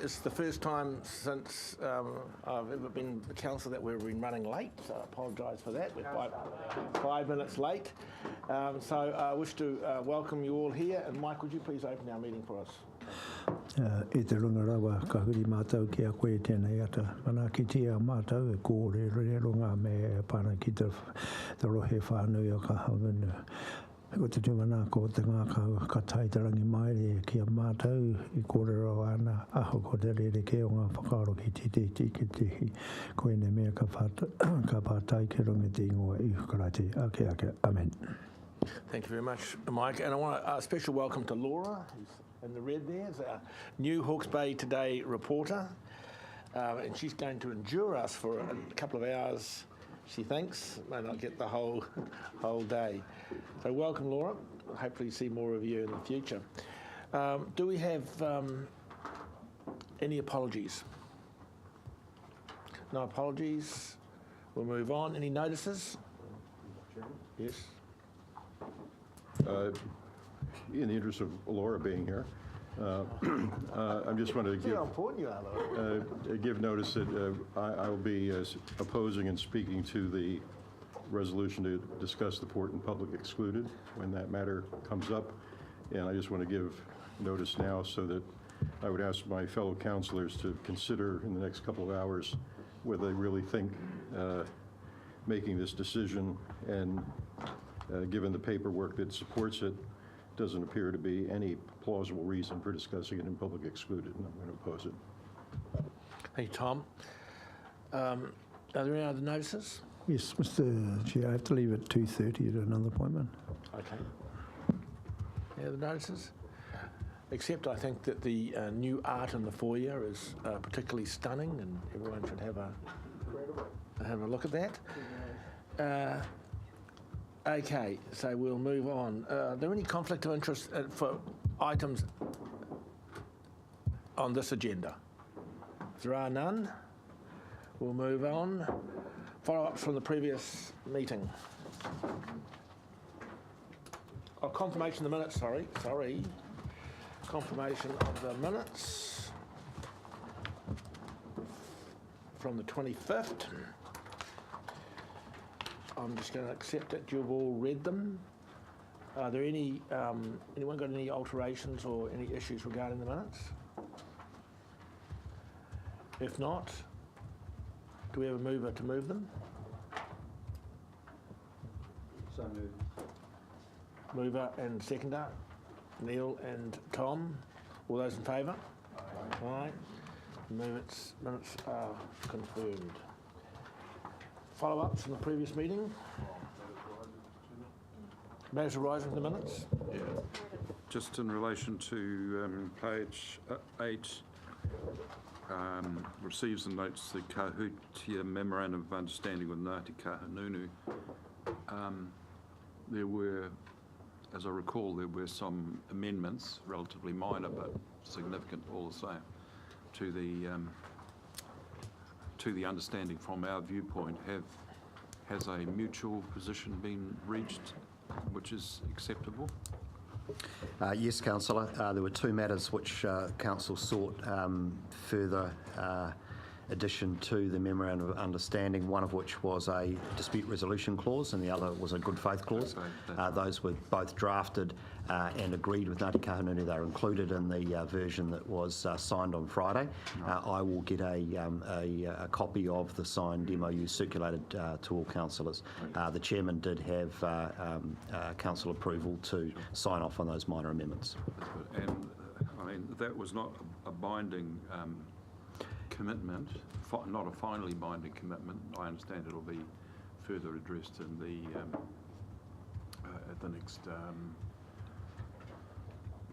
It's the first time since I've ever been the council that we've been running late, so I apologise for that. We're 5 minutes late. So I wish to welcome you all here. And Mike, would you please open our meeting for us? E te runga rawa ka huri mātau ki a koe tēnei ata. Mana ki tia mātau e kōre re runga me pana ki te rohe whānui o ka haunu. Ko te tūmana ko te ngā ka taitarangi mai re ki a mātau I kōre rawa ana aho ko te re ke o ngā whakaaro ki te tihi. Koe ne mea ka pātai ki runga te ingoa I hukarate. Ake, amen. Thank you very much, Mike. And I want a special welcome to Laura, who's in the red there, is our new Hawke's Bay Today reporter. And she's going to endure us for a couple of hours, she thinks. May not get the whole day. So welcome, Laura. Hopefully see more of you in the future. Do we have any apologies? No apologies. We'll move on. Any notices? Yes. In the interest of Laura being here, I just wanted to give notice that I will be opposing and speaking to the resolution to discuss the port in public excluded when that matter comes up. And I just want to give notice now so that I would ask my fellow councillors to consider in the next couple of hours whether they really think making this decision, and given the paperwork that supports it, doesn't appear to be any plausible reason for discussing it in public excluded, and I'm going to oppose it. Thank you, Tom. Are there any other notices? Yes, Mr. Chair, I have to leave at 2:30 at another appointment. Okay. Any other notices? Except I think that the new art in the foyer is particularly stunning, and everyone should have a look at that. Okay, so we'll move on. Are there any conflict of interest for items on this agenda? If there are none, we'll move on. Follow-ups from the previous meeting. Oh, confirmation of the minutes, sorry. Confirmation of the minutes from the 25th. I'm just going to accept that you've all read them. Are there any, anyone got any alterations or any issues regarding the minutes? If not, do we have a mover to move them? So moved. Mover and seconder, Neil and Tom. All those in favour? Aye. Aye. Minutes are confirmed. Follow-ups from the previous meeting? Matters arising from the minutes? Yeah. Just in relation to page 8, receives and notes the Kahutia Memorandum of Understanding with Ngāti Kahungunu. There were, as I recall, there were some amendments, relatively minor but significant all the same, to the understanding from our viewpoint. Has a mutual position been reached which is acceptable? Yes, Councillor. There were two matters which Council sought further addition to the Memorandum of Understanding, one of which was a dispute resolution clause and the other was a good faith clause. Those were both drafted and agreed with Ngāti Kahungunu. They were included in the version that was signed on Friday. I will get a copy of the signed MOU circulated to all councillors. The Chairman did have Council approval to sign off on those minor amendments. And I mean, that was not a binding commitment, not a finally binding commitment. I understand it'll be further addressed in the at the next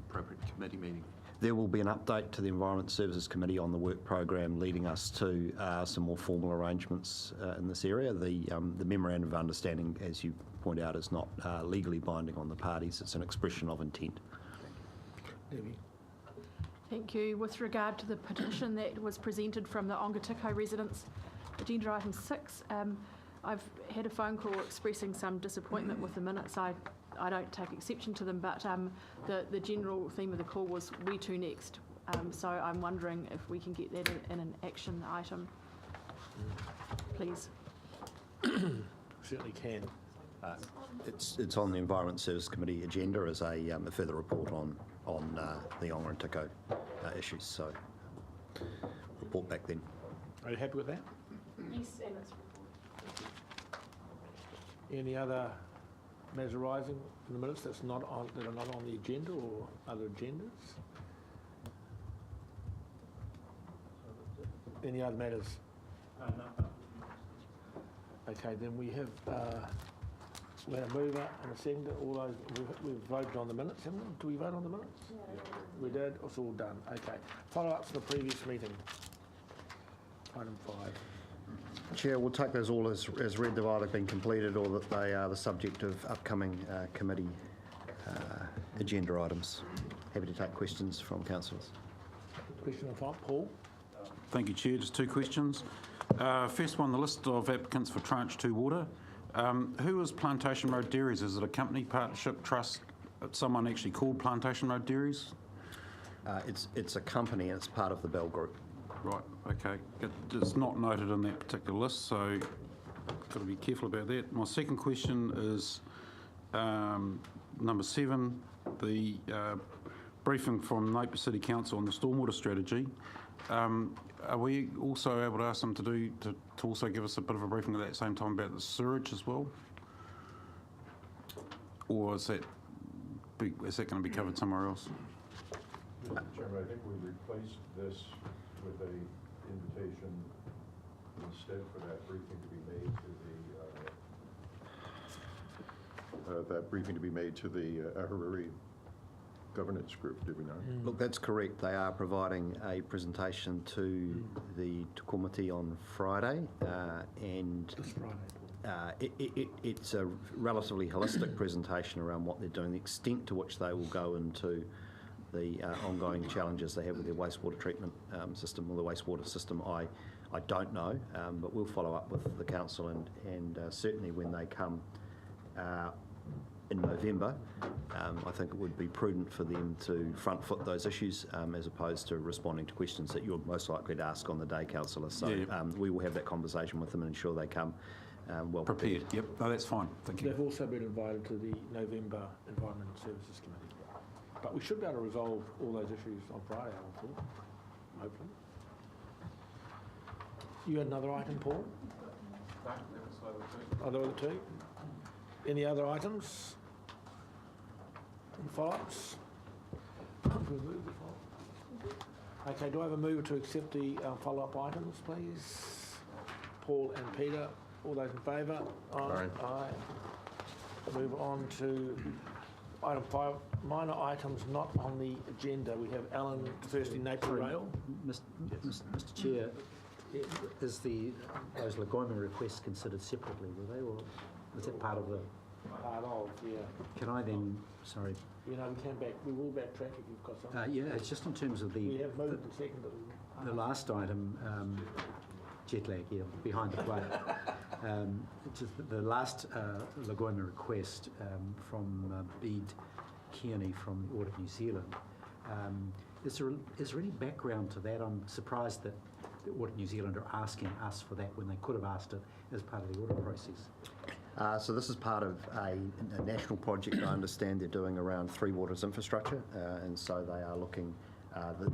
appropriate committee meeting. There will be an update to the Environment Services Committee on the work program leading us to some more formal arrangements in this area. The Memorandum of Understanding, as you point out, is not legally binding on the parties. It's an expression of intent. Debbie. Thank you. With regard to the petition that was presented from the Ongatiko residents, agenda item 6, I've had a phone call expressing some disappointment with the minutes. I don't take exception to them, but the general theme of the call was where to next. So I'm wondering if we can get that in an action item, please. Certainly can. It's on the Environment Service Committee agenda as a further report on the Ongarantiko issues. So report back then. Are you happy with that? Yes, and it's Any other matters arising in the minutes that are not on the agenda or other agendas? Any other matters? Okay, then we have we had a mover and a seconder. All those we've voted on the minutes, haven't we? Do we vote on the minutes? Yeah. We did. It's all done. Okay. Follow-ups from the previous meeting. Item 5. Chair, we'll take those all as read. They've either been completed or that they are the subject of upcoming committee agenda items. Happy to take questions from councillors. Question on file. Paul? Thank you, Chair. Just 2 questions. First one, the list of applicants for Tranche 2 water. Who is Plantation Road Dairies? Is it a company, partnership, trust, someone actually called Plantation Road Dairies? It's a company and it's part of the Bell Group. Right, okay. It's not noted in that particular list, so got to be careful about that. My second question is number 7, the briefing from Napier City Council on the stormwater strategy. Are we also able to ask them to also give us a bit of a briefing at that same time about the sewage as well? Or is that going to be covered somewhere else? Mr. Chairman, I think we replaced this with a invitation instead for that briefing to be made to the Ahuriri governance group, did we not? Look, that's correct. They are providing a presentation to the Tukumati on Friday, and This Friday. it's a relatively holistic presentation around what they're doing, the extent to which they will go into the ongoing challenges they have with their wastewater treatment system or the wastewater system. I don't know, but we'll follow up with the council and certainly when they come in November, I think it would be prudent for them to front foot those issues as opposed to responding to questions that you're most likely to ask on the day, councillor. So we will have that conversation with them and ensure they come well prepared. Yep, no, that's fine. Thank you. They've also been invited to the November Environment Services Committee. But we should be able to resolve all those issues on Friday, I thought, hopefully. You had another item, Paul? No, that was Oh, there were the 2? Any other items? Follow-ups? Okay, do I have a mover to accept the follow-up items, please? Paul and Peter, all those in favour? Aye. Aye. Move on to item 5, minor items not on the agenda. We have Alan, firstly, Napier Rail. Mr. Chair, is those Lagoima requests considered separately, were they, or was that part of the... Part of, yeah. Can I then, sorry... You know, we will backtrack if you've got something. Yeah, it's just in terms of We have moved and seconded. the last item, jet lag here, behind the plate. Just the last Lagoima request from Bede Kearney from Audit New Zealand. Is there any background to that? I'm surprised that Audit New Zealand are asking us for that when they could have asked it as part of the audit process. So this is part of a national project I understand they're doing around Three Waters infrastructure, and so they are looking,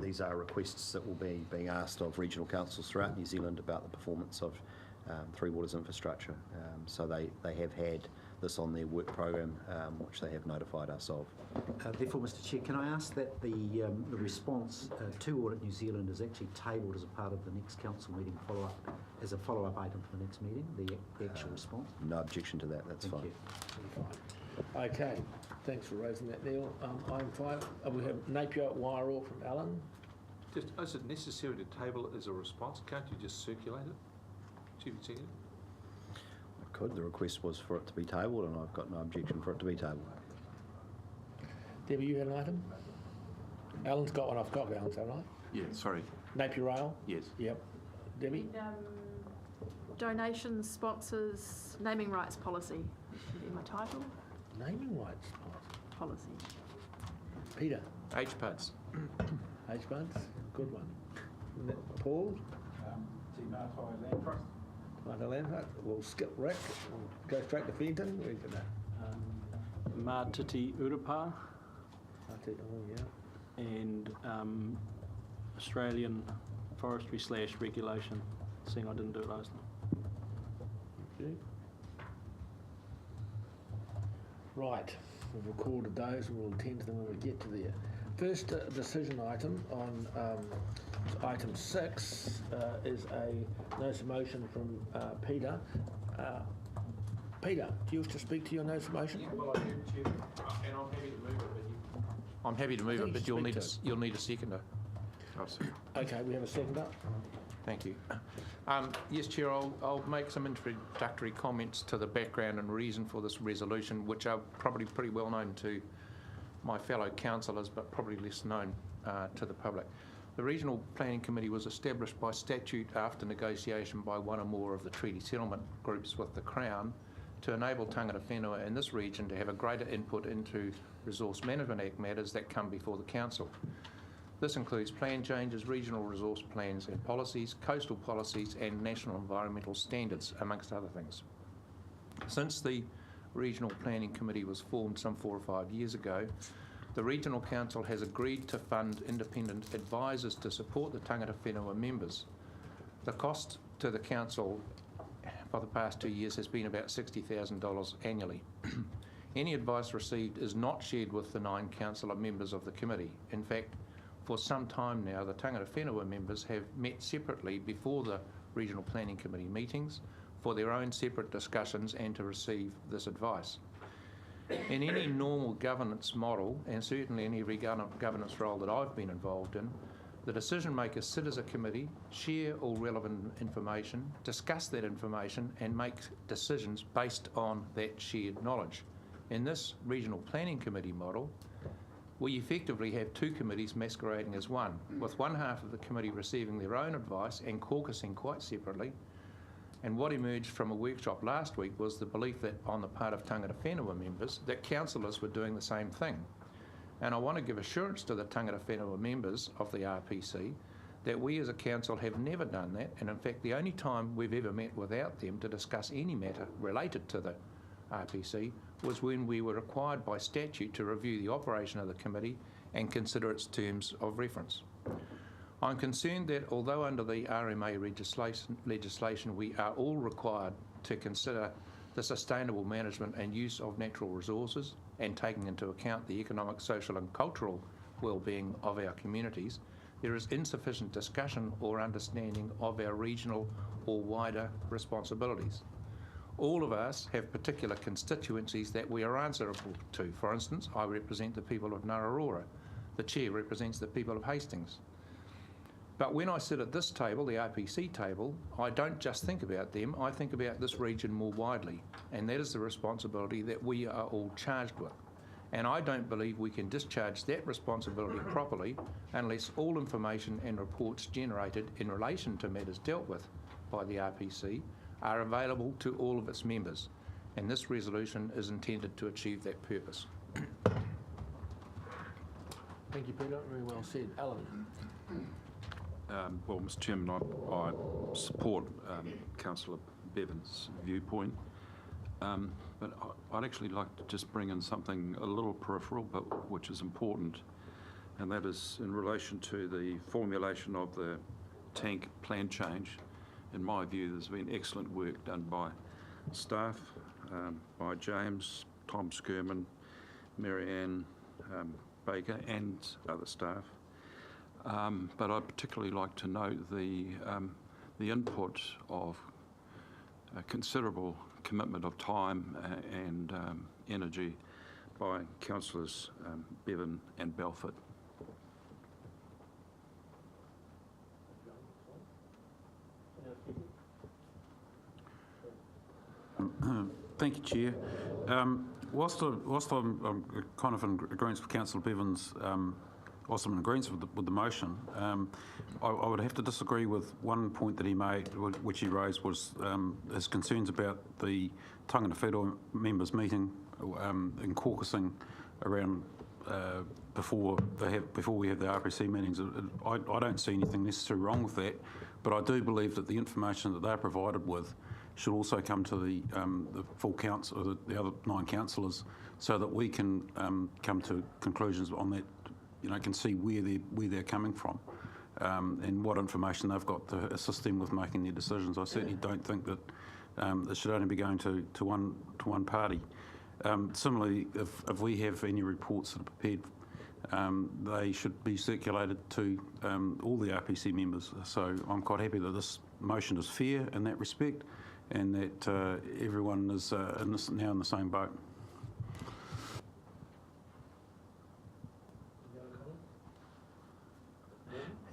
these are requests that will be being asked of regional councils throughout New Zealand about the performance of Three Waters infrastructure. So they have had this on their work program, which they have notified us of. Therefore, Mr. Chair, can I ask that the response to Audit New Zealand is actually tabled as a part of the next council meeting as a follow-up item for the next meeting, the actual response? No objection to that, that's fine. Thank you. Okay, thanks for raising that, Neil. Item 5, we have Napier Wairau from Alan. Just, is it necessary to table it as a response? Can't you just circulate it? Chief Executive? I could. The request was for it to be tabled, and I've got no objection for it to be tabled. Debbie, you had an item? Alan's got one. I've got Alan's, haven't I? Yeah, sorry. Napier Rail? Yes. Yep. Debbie? Donations, sponsors, naming rights policy. Should be my title. Naming rights Policy. Peter? HPADs. H-Buds, good one. Paul? Martin Land Trust. We'll skip Rick, we'll go straight to Fenton. Where's it at? Mātiti Urupā Oh, yeah. and Australian Forestry / Regulation, seeing I didn't do it last time. Okay. Right, we've recorded those and we'll attend to them when we get to there. First decision item on item 6 is a notice of motion from Peter. Peter, do you wish to speak to your notice of motion? Well, I do, Chair, and I'm happy to move it, but you'll need a seconder. Oh, sorry. Okay, we have a seconder. Thank you. Yes, Chair, I'll make some introductory comments to the background and reason for this resolution, which are probably pretty well known to my fellow councillors, but probably less known to the public. The Regional Planning Committee was established by statute after negotiation by one or more of the treaty settlement groups with the Crown to enable tangata whenua in this region to have a greater input into Resource Management Act matters that come before the Council. This includes plan changes, regional resource plans and policies, coastal policies and national environmental standards, amongst other things. Since the Regional Planning Committee was formed some 4 or 5 years ago, the Regional Council has agreed to fund independent advisors to support the tangata whenua members. The cost to the Council for the past 2 years has been about $60,000 annually. Any advice received is not shared with the 9 councillor members of the committee. In fact, for some time now, the tangata whenua members have met separately before the Regional Planning Committee meetings for their own separate discussions and to receive this advice. In any normal governance model, and certainly any governance role that I've been involved in, the decision makers sit as a committee, share all relevant information, discuss that information and make decisions based on that shared knowledge. In this Regional Planning Committee model, we effectively have 2 committees masquerading as one, with one half of the committee receiving their own advice and caucusing quite separately. And what emerged from a workshop last week was the belief that on the part of tangata whenua members that councillors were doing the same thing. And I want to give assurance to the tangata whenua members of the RPC that we as a council have never done that, and in fact the only time we've ever met without them to discuss any matter related to the RPC was when we were required by statute to review the operation of the committee and consider its terms of reference. I'm concerned that although under the RMA legislation we are all required to consider the sustainable management and use of natural resources and taking into account the economic, social and cultural well-being of our communities, there is insufficient discussion or understanding of our regional or wider responsibilities. All of us have particular constituencies that we are answerable to. For instance, I represent the people of Nararora. The Chair represents the people of Hastings. But when I sit at this table, the RPC table, I don't just think about them, I think about this region more widely, and that is the responsibility that we are all charged with. And I don't believe we can discharge that responsibility properly unless all information and reports generated in relation to matters dealt with by the RPC are available to all of its members. And this resolution is intended to achieve that purpose. Thank you, Peter. Very well said. Alan. Well, Mr Chairman, I support Councillor Beaven's viewpoint, but I'd actually like to just bring in something a little peripheral, but which is important, and that is in relation to the formulation of the tank plan change. In my view, there's been excellent work done by staff, by James, Tom Skirman, Marianne Baker and other staff. But I'd particularly like to note the input of a considerable commitment of time and energy by Councillors Beaven and Belford. Thank you, Chair. Whilst I'm kind of in agreement with Councillor Beaven's whilst I'm in agreement with the motion, I would have to disagree with one point that he made, which he raised, was his concerns about the tangata whenua members meeting and caucusing around before we have the RPC meetings. I don't see anything necessarily wrong with that, but I do believe that the information that they're provided with should also come to the full council, or the other 9 councillors, so that we can come to conclusions on that. Can see where they're coming from, and what information they've got to assist them with making their decisions. I certainly don't think that it should only be going to one party. Similarly, if we have any reports that are prepared, they should be circulated to all the RPC members. So I'm quite happy that this motion is fair in that respect, and that everyone is now in the same boat.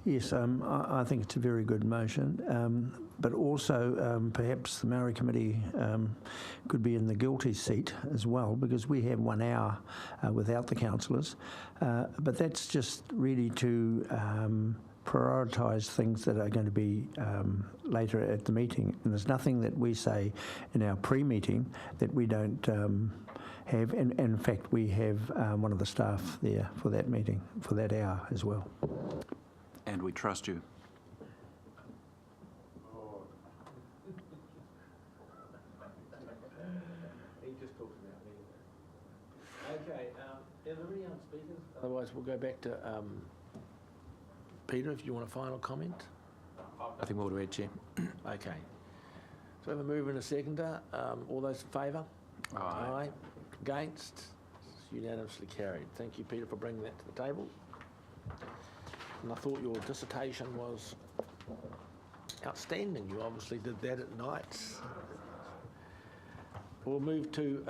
Yes, I think it's a very good motion, but also perhaps the Māori Committee could be in the guilty seat as well, because we have 1 hour without the councillors, but that's just really to prioritise things that are going to be later at the meeting. And there's nothing that we say in our pre-meeting that we don't have, and in fact we have one of the staff there for that meeting, for that hour as well. And we trust you. He just talks about me. Okay, are there any other speakers? Otherwise, we'll go back to Peter, if you want a final comment. Nothing more to add, Chair. Okay. So we have a mover and a seconder. All those in favour? Aye. Against? It's unanimously carried. Thank you, Peter, for bringing that to the table. And I thought your dissertation was outstanding. You obviously did that at night. We'll move to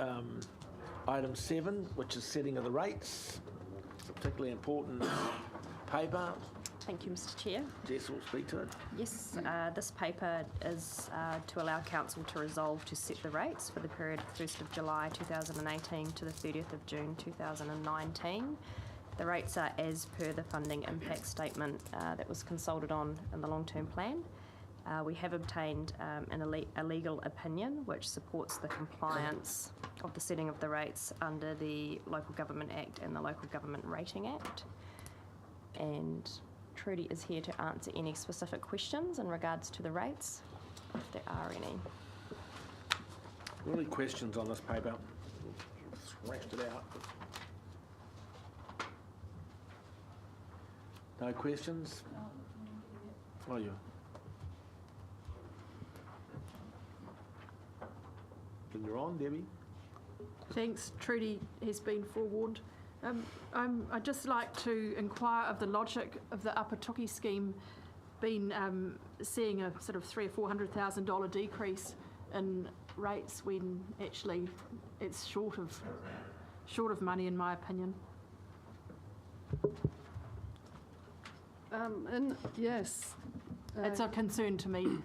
item 7, which is setting of the rates. It's a particularly important paper. Thank you, Mr. Chair. Jess will speak to it. Yes, this paper is to allow Council to resolve to set the rates for the period of 1st of July 2018 to the 30th of June 2019. The rates are as per the funding impact statement that was consulted on in the long-term plan. We have obtained a legal opinion which supports the compliance of the setting of the rates under the Local Government Act and the Local Government Rating Act. And Trudy is here to answer any specific questions in regards to the rates, if there are any. Really questions on this paper? Thrashed it out. No questions? Oh, you. Then you're on, Debbie. Thanks. Trudy has been forewarned. I'd just like to inquire of the logic of the Apatoki scheme been seeing a sort of $300,000 or $400,000 decrease in rates when actually it's short of money, in my opinion. Yes. It's a concern to me.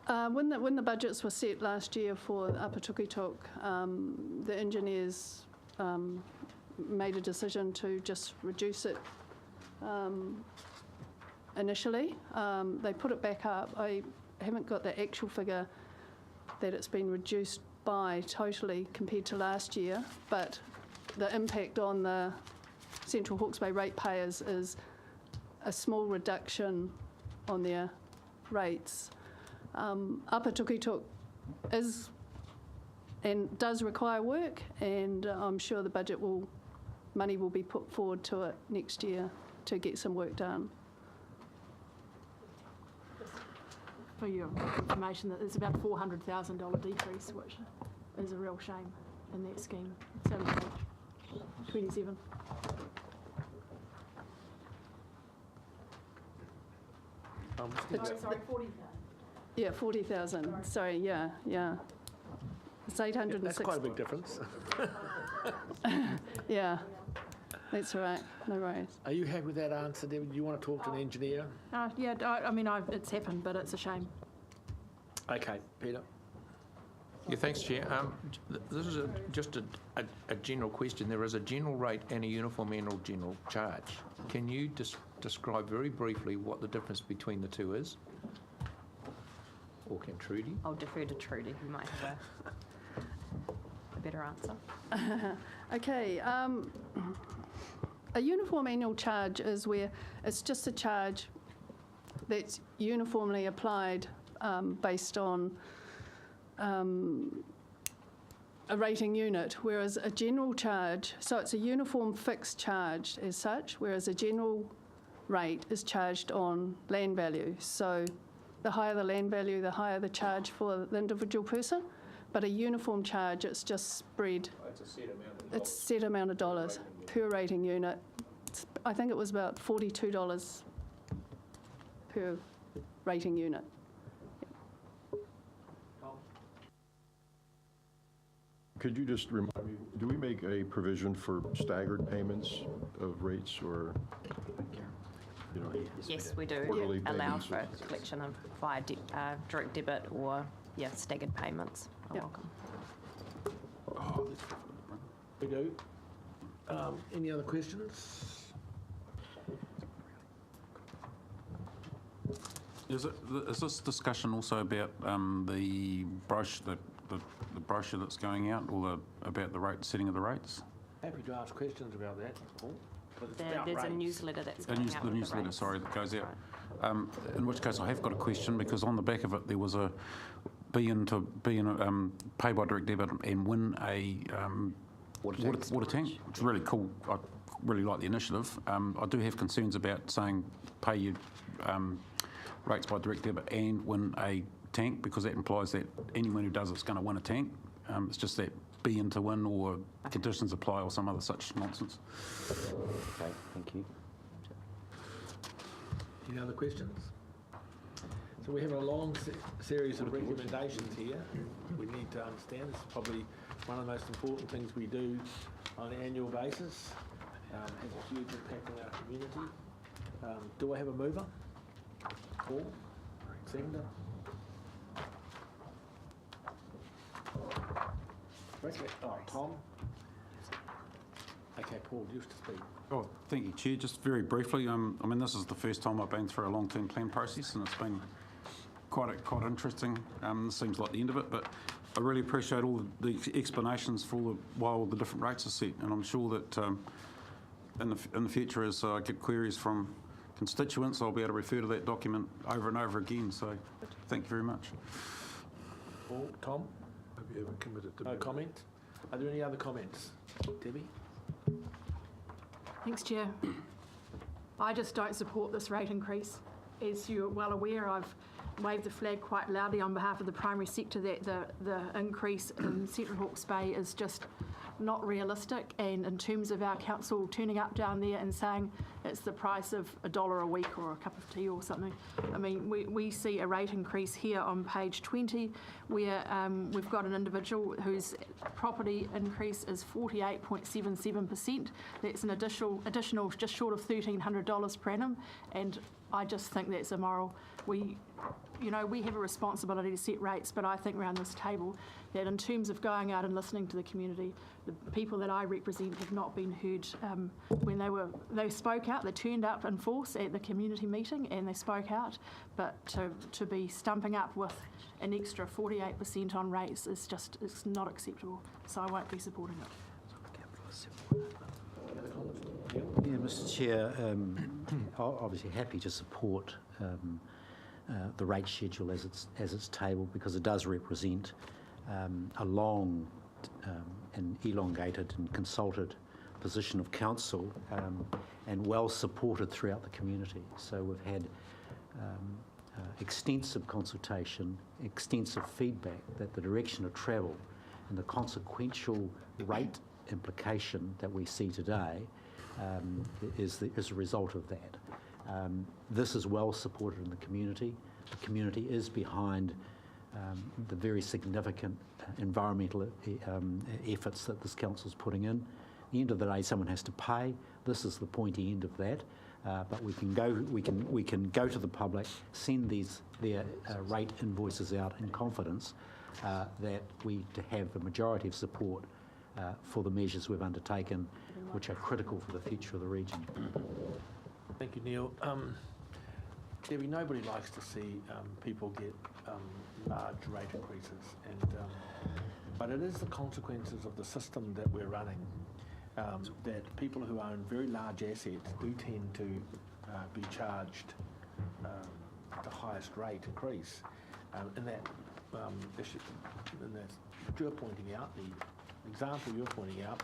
When the budgets were set last year for Apatukitok, the engineers made a decision to just reduce it initially. They put it back up. I haven't got the actual figure that it's been reduced by totally compared to last year, but the impact on the Central Hawke's Bay ratepayers is a small reduction on their rates. Apatukitok is and does require work, and I'm sure the money will be put forward to it next year to get some work done. For your information, that there's about a $400,000 decrease, which is a real shame in that scheme. It's on page 27. Sorry, 40,000. Yeah, 40,000. Sorry, yeah. It's 806. That's quite a big difference. Yeah, that's all right. No worries. Are you happy with that answer, David? Do you want to talk to an engineer? Yeah, I mean, it's happened, but it's a shame. Okay, Peter. Yeah, thanks, Chair. This is just a general question. There is a general rate and a uniform annual general charge. Can you describe very briefly what the difference between the two is? Or can Trudy? I'll defer to Trudy, who might have a better answer. Okay. A uniform annual charge is where it's just a charge that's uniformly applied based on a rating unit, whereas a general charge, so it's a uniform fixed charge as such, whereas a general rate is charged on land value. So the higher the land value, the higher the charge for the individual person. But a uniform charge, it's just spread. It's a set amount of dollars. It's a set amount of dollars per rating unit. I think it was about $42 per rating unit. Could you just remind me, do we make a provision for staggered payments of rates or, you know? Yes, we do Quarterly allow payments. for a collection of via direct debit or, staggered payments. You're welcome. We do. Any other questions? Is this discussion also about the brochure, the brochure that's going out, or about the rate setting of the rates? Happy to ask questions about that, Paul. But it's about There's a rates. newsletter that's going out The with newsletter, rates. sorry, that goes out. In which case, I have got a question, because on the back of it there was a pay by direct debit and win a water tank. It's really cool. I really like the initiative. I do have concerns about saying pay your rates by direct debit and win a tank, because that implies that anyone who does it's going to win a tank. It's just that be in to win or conditions apply or some other such nonsense. Okay, thank you. Any other questions? So we have a long series of recommendations here. We need to understand this is probably one of the most important things we do on an annual basis. Has a huge impact on our community. Do I have a mover? Paul? Seconder? Okay. Oh, Tom? Okay, Paul, you used to speak. Oh, thank you, Chair. Just very briefly, this is the first time I've been through a long-term plan process, and it's been quite interesting. This seems like the end of it, but I really appreciate all the explanations for why all the different rates are set, and I'm sure that in the future, as I get queries from constituents, I'll be able to refer to that document over and over again. So, thank you very much. Paul, Tom? Have you ever committed to? No comment? Are there any other comments? Debbie? Thanks, Chair. I just don't support this rate increase. As you're well aware, I've waved the flag quite loudly on behalf of the primary sector that the increase in Central Hawke's Bay is just not realistic, and in terms of our council turning up down there and saying it's the price of $1 a week or a cup of tea or something. I mean, we see a rate increase here on page 20 where we've got an individual whose property increase is 48.77%. That's an additional just short of $1,300 per annum, and I just think that's immoral. We have a responsibility to set rates, but I think around this table that in terms of going out and listening to the community, the people that I represent have not been heard when they spoke out. They turned up in force at the community meeting and they spoke out, but to be stumping up with an extra 48% on rates it's not acceptable. So I won't be supporting it. Yeah, Mr. Chair, obviously happy to support the rate schedule as it's tabled, because it does represent a long and elongated and consulted position of council and well supported throughout the community. So we've had extensive consultation, extensive feedback that the direction of travel and the consequential rate implication that we see today is a result of that. This is well supported in the community. The community is behind the very significant environmental efforts that this council's putting in. At the end of the day, someone has to pay. This is the pointy end of that. But we can go to the public, send their rate invoices out in confidence that we have a majority of support for the measures we've undertaken, which are critical for the future of the region. Thank you, Neil. Debbie, nobody likes to see people get large rate increases, and but it is the consequences of the system that we're running, that people who own very large assets do tend to be charged the highest rate increase. In that issue, in that you're pointing out, the example you're pointing out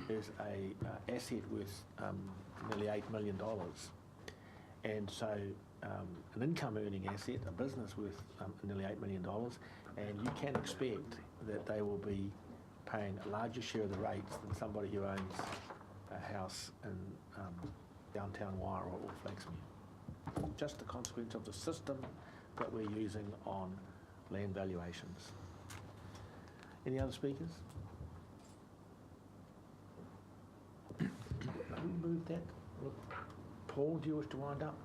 is a asset worth nearly $8 million. And so an income earning asset, a business worth nearly $8 million, and you can expect that they will be paying a larger share of the rates than somebody who owns a house in downtown Wire or Flaxmere. Just the consequence of the system that we're using on land valuations. Any other speakers? Who moved that? Paul, do you wish to wind up?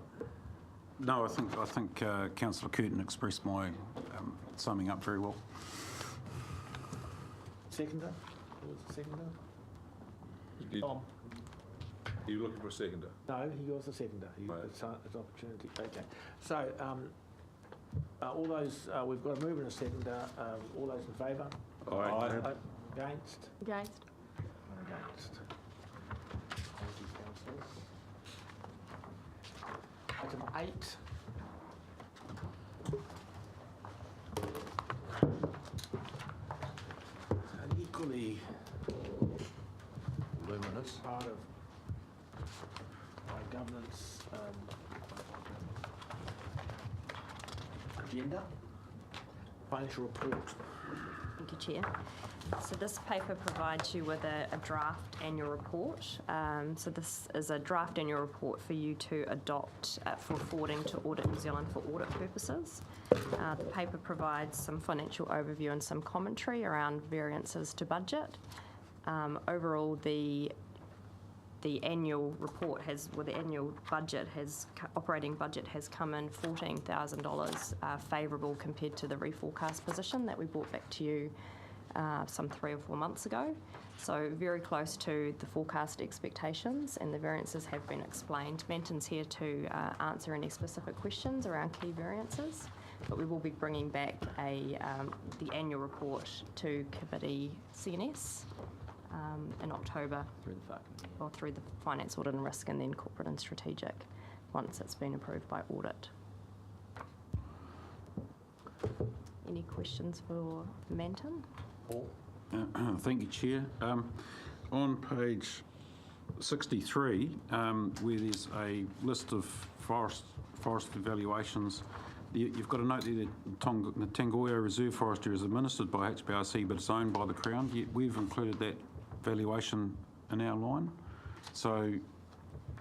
No, I think Councillor Curtin expressed my summing up very well. Seconder? Who was the seconder? Tom. Are you looking for a seconder? No, he was the seconder. It's opportunity. Okay. So, all those, we've got a mover and a seconder. All those in favour? Aye. Against? Against. Against. Thank you, councillors. Item 8. An equally luminous part of my governance agenda. Financial report. Thank you, Chair. So this paper provides you with a draft annual report. So this is a draft annual report for you to adopt for forwarding to Audit New Zealand for audit purposes. The paper provides some financial overview and some commentary around variances to budget. Overall, the annual report has, well, the annual budget has, operating budget has come in $14,000 favourable compared to the reforecast position that we brought back to you some 3 or 4 months ago. So very close to the forecast expectations, and the variances have been explained. Menton's here to answer any specific questions around key variances, but we will be bringing back the annual report to Committee CNS in October. Through the Finance, Audit and Risk, and then Corporate and Strategic, once it's been approved by Audit. Any questions for Manton? Paul? Thank you, Chair. On page 63, where there's a list of forest evaluations, you've got a note there that the Tangoia Reserve Forestry is administered by HBRC, but it's owned by the Crown. Yet we've included that valuation in our line. So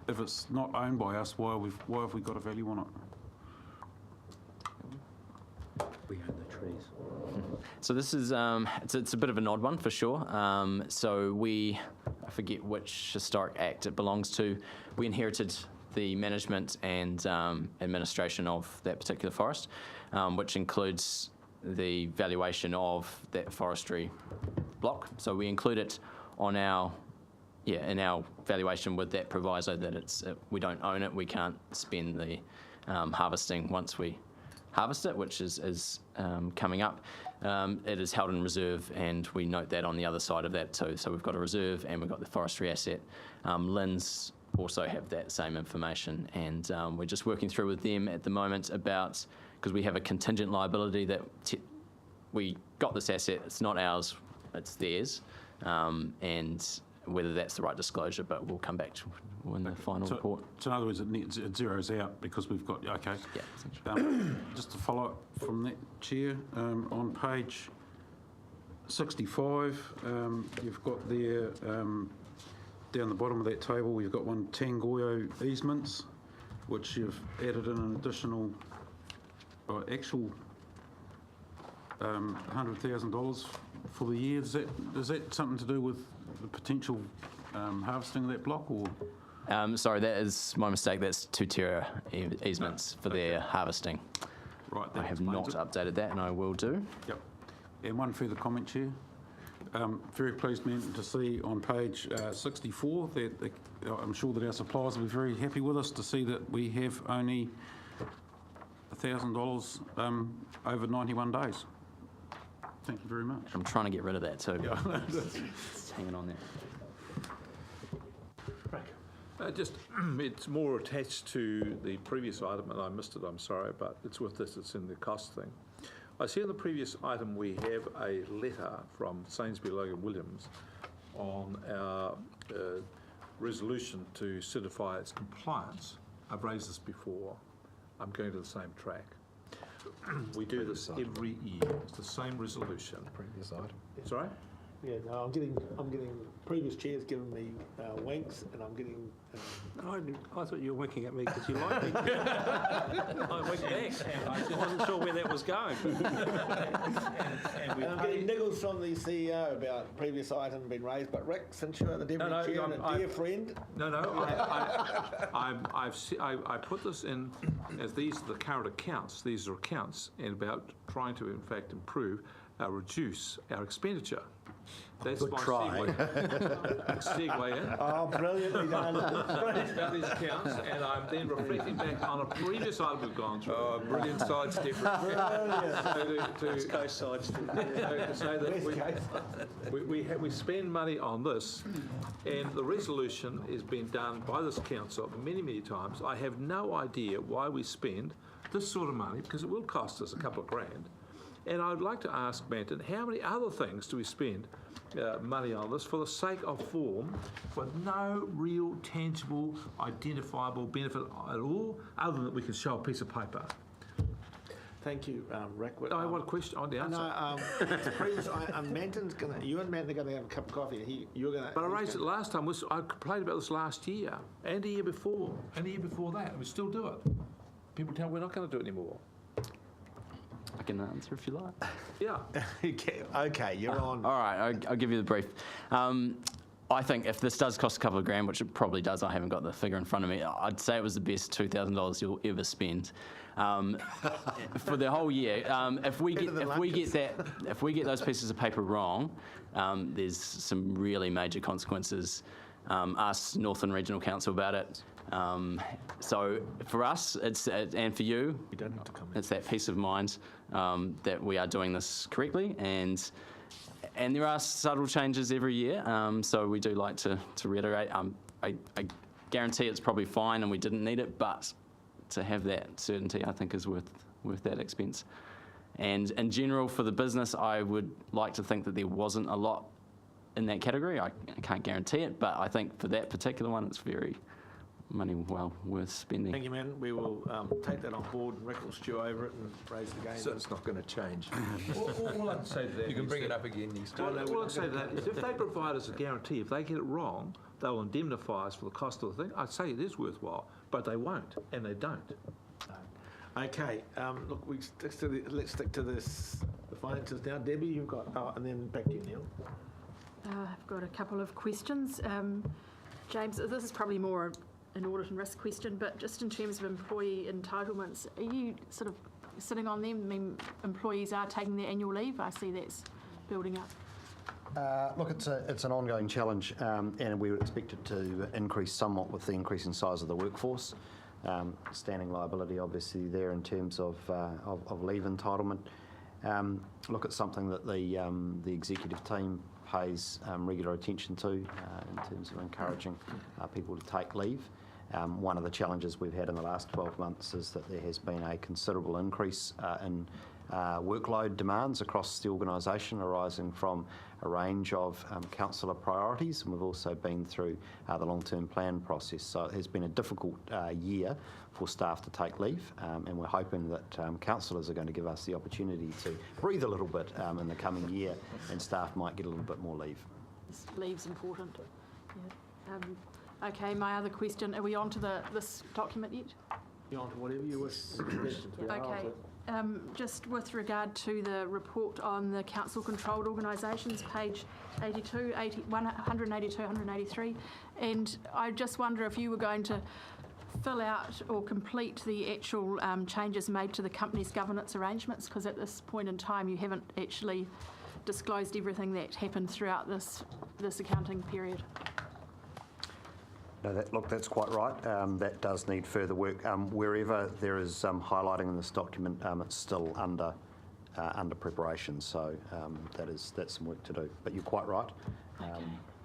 if it's not owned by us, why have we got a value on it? We own the trees. So this is, it's a bit of an odd one for sure. So I forget which historic act it belongs to. We inherited the management and administration of that particular forest, which includes the valuation of that forestry block. So we include it on in our valuation with that proviso that we don't own it, we can't spend the harvesting once we harvest it, which is coming up. It is held in reserve, and we note that on the other side of that. So we've got a reserve and we've got the forestry asset. LINs also have that same information, and we're just working through with them at the moment about, because we have a contingent liability that we got this asset, it's not ours, it's theirs, and whether that's the right disclosure, but we'll come back to when the final report. So in other words, it zeroes out because we've got, okay. Yeah. Just to follow up from that, Chair, on page 65, you've got there, down the bottom of that table, you've got one Tangoia easements, which you've added in an additional, actual $100,000 for the year. Is that something to do with the potential harvesting of that block, or? Sorry, that is my mistake. That's Two Terra easements for their harvesting. Right. I have not updated that, and I will do. Yep. And one further comment, Chair. Very pleased, man, to see on page 64 that I'm sure that our suppliers will be very happy with us to see that we have only $1,000 over 91 days. Thank you very much. I'm trying to get rid of that too. It's hanging on there. Just, it's more attached to the previous item, and I missed it, I'm sorry, but it's with this, it's in the cost thing. I see in the previous item we have a letter from Sainsbury Logan Williams on our resolution to certify its compliance. I've raised this before. I'm going to the same track. We do this every year. It's the same resolution. Previous item. Sorry? Yeah, no, I'm getting previous chairs giving me winks, and I'm getting. I thought you were winking at me because you like me. I winked back. I wasn't sure where that was going. And I'm getting niggles from the CEO about previous item being raised. But Rick, since you're the deputy chair and a dear friend. I put this in as these are the current accounts. These are accounts and about trying to, in fact, improve, reduce our expenditure. That's Good my try. segue in. Oh, brilliantly done. About these accounts, and I'm then reflecting back on a previous item we've gone through. Oh, brilliant sidestep. Coast sidestep. To say that we spend money on this, and the resolution has been done by this council many, many times. I have no idea why we spend this sort of money, because it will cost us a couple of grand. And I'd like to ask Manton, how many other things do we spend money on this for the sake of form, with no real tangible, identifiable benefit at all, other than that we can show a piece of paper? Thank you, Rick. I want a question on the answer. No, Manton's gonna. You and Manton are gonna have a cup of coffee. You're gonna. But I raised it last time. I complained about this last year, and the year before, and the year before that, and we still do it. People tell me we're not going to do it anymore. I can answer if you like. Yeah. Okay, you're on. All right, I'll give you the brief. I think if this does cost a couple of grand, which it probably does, I haven't got the figure in front of me, I'd say it was the best $2,000 you'll ever spend for the whole year. If we get those pieces of paper wrong, there's some really major consequences. Ask Northern Regional Council about it. So for us, and for you, don't have to come in. it's that peace of mind that we are doing this correctly, and there are subtle changes every year. So we do like to reiterate. I guarantee it's probably fine, and we didn't need it, but to have that certainty, I think, is worth that expense. And in general, for the business, I would like to think that there wasn't a lot in that category. I can't guarantee it, but I think for that particular one, it's very money well worth spending. Thank you, man. We will take that on board, and Rick will stew over it and raise the game. So it's not going to change. All I'd say to that You can is bring that- it up again next time. All I'd say to that is if they provide us a guarantee, if they get it wrong, they'll indemnify us for the cost of the thing. I'd say it is worthwhile, but they won't, and they don't. Okay, look, let's stick to this. The finances now. Debbie, you've got, and then back to you, Neil. I've got a couple of questions. James, this is probably more an audit and risk question, but just in terms of employee entitlements, are you sort of sitting on them? I mean, employees are taking their annual leave. I see that's building up. Look, it's an ongoing challenge, and we would expect it to increase somewhat with the increase in size of the workforce. Standing liability, obviously, there in terms of leave entitlement. Look at something that the executive team pays regular attention to in terms of encouraging people to take leave. One of the challenges we've had in the last 12 months is that there has been a considerable increase in workload demands across the organisation arising from a range of councillor priorities, and we've also been through the long-term plan process. So it has been a difficult year for staff to take leave, and we're hoping that councillors are going to give us the opportunity to breathe a little bit in the coming year, and staff might get a little bit more leave. Leave's important. Yeah. Okay, my other question, are we on to this document yet? You're on to whatever you wish. Okay. Just with regard to the report on the council-controlled organisations, page 82, 182, 183, and I just wonder if you were going to fill out or complete the actual changes made to the company's governance arrangements, because at this point in time you haven't actually disclosed everything that happened throughout this accounting period. No, that's quite right. That does need further work. Wherever there is highlighting in this document, it's still under under preparation, so that's some work to do. But you're quite right.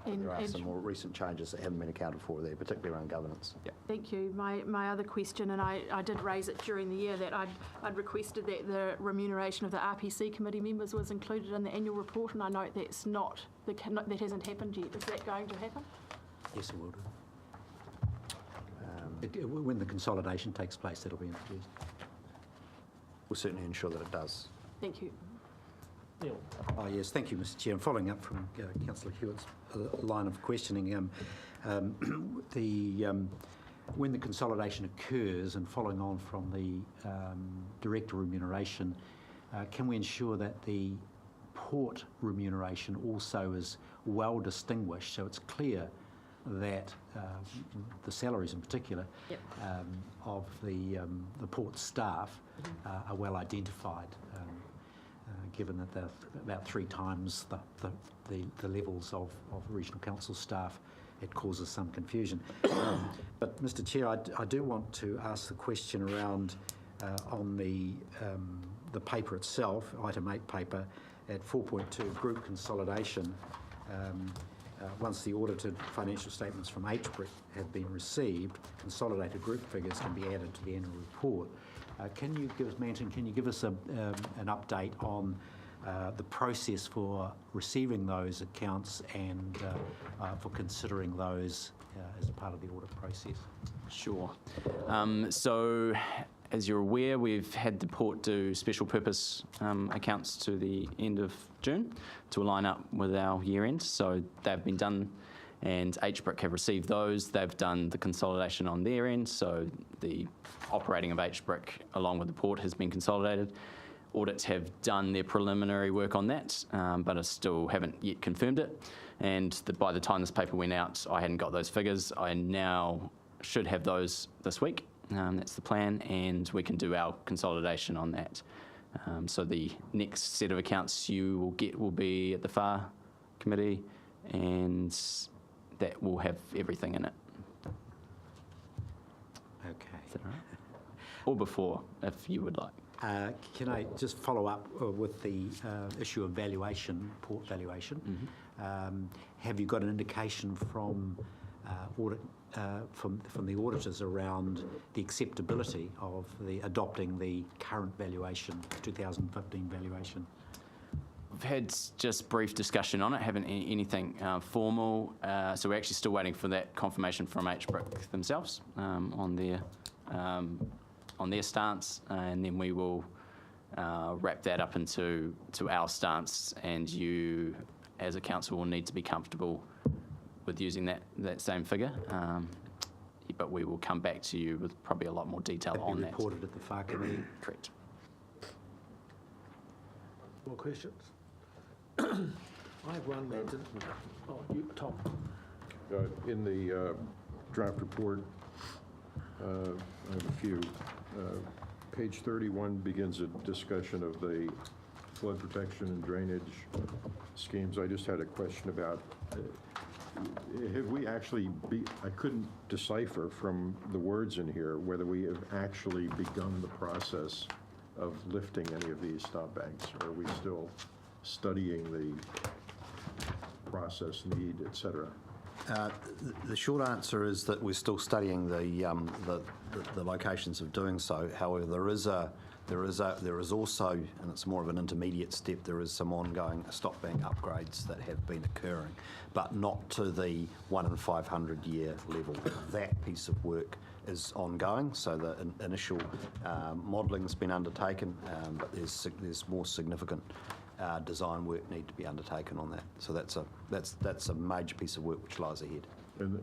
There are some more recent changes that haven't been accounted for there, particularly around governance. Yeah. Thank you. My other question, and I did raise it during the year, that I'd requested that the remuneration of the RPC committee members was included in the annual report, and I note that's not, that hasn't happened yet. Is that going to happen? Yes, it will do. When the consolidation takes place, it'll be introduced. We'll certainly ensure that it does. Thank you. Neil. Oh, yes, thank you, Mr Chair. I'm following up from Councillor Hewitt's line of questioning. When the consolidation occurs, and following on from the director remuneration, can we ensure that the port remuneration also is well distinguished, so it's clear that the salaries in particular of the port staff are well identified, given that they're about 3 times the levels of regional council staff? It causes some confusion. But Mr Chair, I do want to ask the question around on the paper itself, item 8 paper, at 4.2, group consolidation. Once the audited financial statements from HBRC have been received, consolidated group figures can be added to the annual report. Can you give us, Manton, can you give us an update on the process for receiving those accounts and for considering those as a part of the audit process? Sure. So, as you're aware, we've had the port do special purpose accounts to the end of June to align up with our year end. So they've been done, and HBRC have received those. They've done the consolidation on their end. So the operating of HBRC along with the port has been consolidated. Audits have done their preliminary work on that, but I still haven't yet confirmed it. And by the time this paper went out, I hadn't got those figures. I now should have those this week. That's the plan, and we can do our consolidation on that. So the next set of accounts you will get will be at the FAR committee, and that will have everything in it. Okay. Is that all right? Or before, if you would like. Can I just follow up with the issue of valuation, port valuation? Mm-hmm. Have you got an indication from audit from the auditors around the acceptability of adopting the current valuation, 2015 valuation? We've had just brief discussion on it, haven't anything formal. So we're actually still waiting for that confirmation from HBRC themselves on their stance, and then we will wrap that up into our stance, and you as a council will need to be comfortable with using that same figure, but we will come back to you with probably a lot more detail on that. Reported at the FAR committee. Correct. More questions? I have one, Manton. Oh, you, Tom. In the draft report, I have a few. Page 31 begins a discussion of the flood protection and drainage schemes. I just had a question about, have we actually, I couldn't decipher from the words in here whether we have actually begun the process of lifting any of these stop banks, or are we still studying the process, need, et cetera? The short answer is that we're still studying the locations of doing so. However, there is also, and it's more of an intermediate step, there is some ongoing stop bank upgrades that have been occurring, but not to the 1 in 500 year level. That piece of work is ongoing, so the initial modelling's been undertaken, but there's more significant design work need to be undertaken on that. So that's a major piece of work which lies ahead. And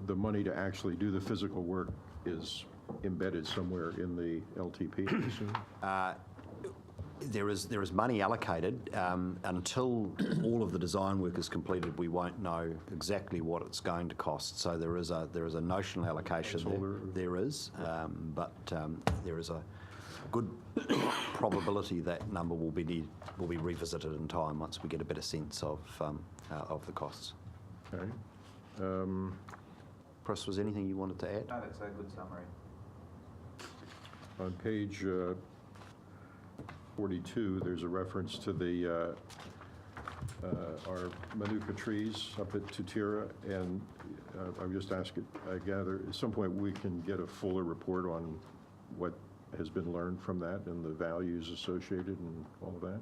the money to actually do the physical work is embedded somewhere in the LTP, I assume? There is money allocated. Until all of the design work is completed, we won't know exactly what it's going to cost. So there is a notional allocation there is, but there is a good probability that number will be revisited in time once we get a better sense of the costs. Okay. Chris, was there anything you wanted to add? No, that's a good summary. On page 42, there's a reference to the our Manuka trees up at Tutira, and I'm just asking, I gather, at some point we can get a fuller report on what has been learned from that and the values associated and all of that?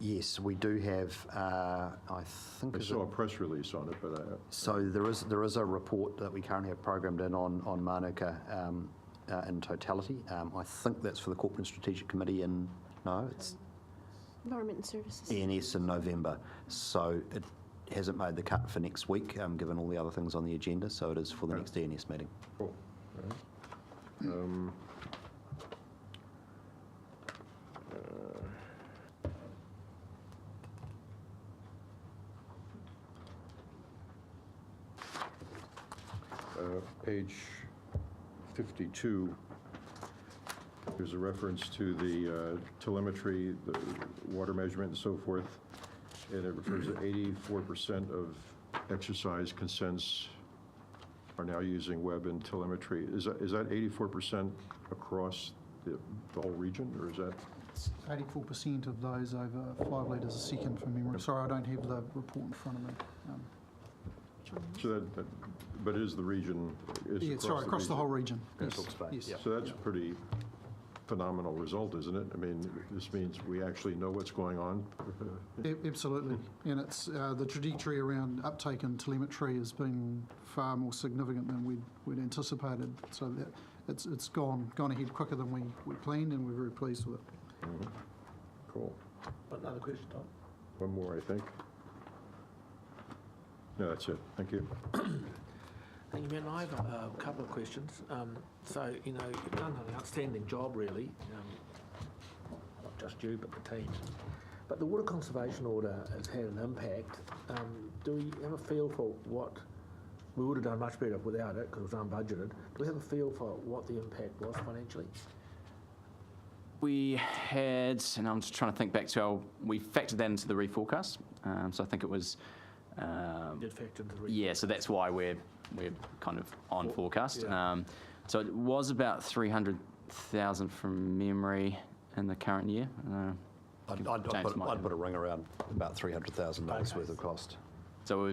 Yes, we do have, I think... I saw a press release on it, but So there is a report that we currently have programmed in on Manuka in totality. I think that's for the Corporate and Strategic Committee in, no, it's Environment and Services. ENS in November. So it hasn't made the cut for next week, given all the other things on the agenda, so it is for the next ENS meeting. cool. All right. Page 52, there's a reference to the telemetry, the water measurement and so forth, and it refers to 84% of exercise consents are now using web and telemetry. Is that 84% across the whole region, or is that? 84% of those over 5 litres a second from memory. Sorry, I don't have the report in front of me. So but is the region? Yeah, sorry, across the whole region. Yes. Yes. So that's a pretty phenomenal result, isn't it? I mean, this means we actually know what's going on. Absolutely, and it's the trajectory around uptake and telemetry has been far more significant than we'd anticipated. So that it's gone ahead quicker than we planned, and we're very pleased with it. Mm-hmm. Cool. Another question, Tom? One more, I think. No, that's it. Thank you. Thank you, Matt. I have a couple of questions. So, you know, you've done an outstanding job, really, not just you, but the team. But the water conservation order has had an impact. Do we have a feel for what, we would have done much better without it because it was unbudgeted. Do we have a feel for what the impact was financially? We had, and I'm just trying to think back to we factored that into the reforecast. So I think it was... Did factor into the reforecast. Yeah, so that's why we're kind of on forecast. Yeah. So it was about 300,000 from memory in the current year. I'd put a ring around about $300,000 worth of cost. So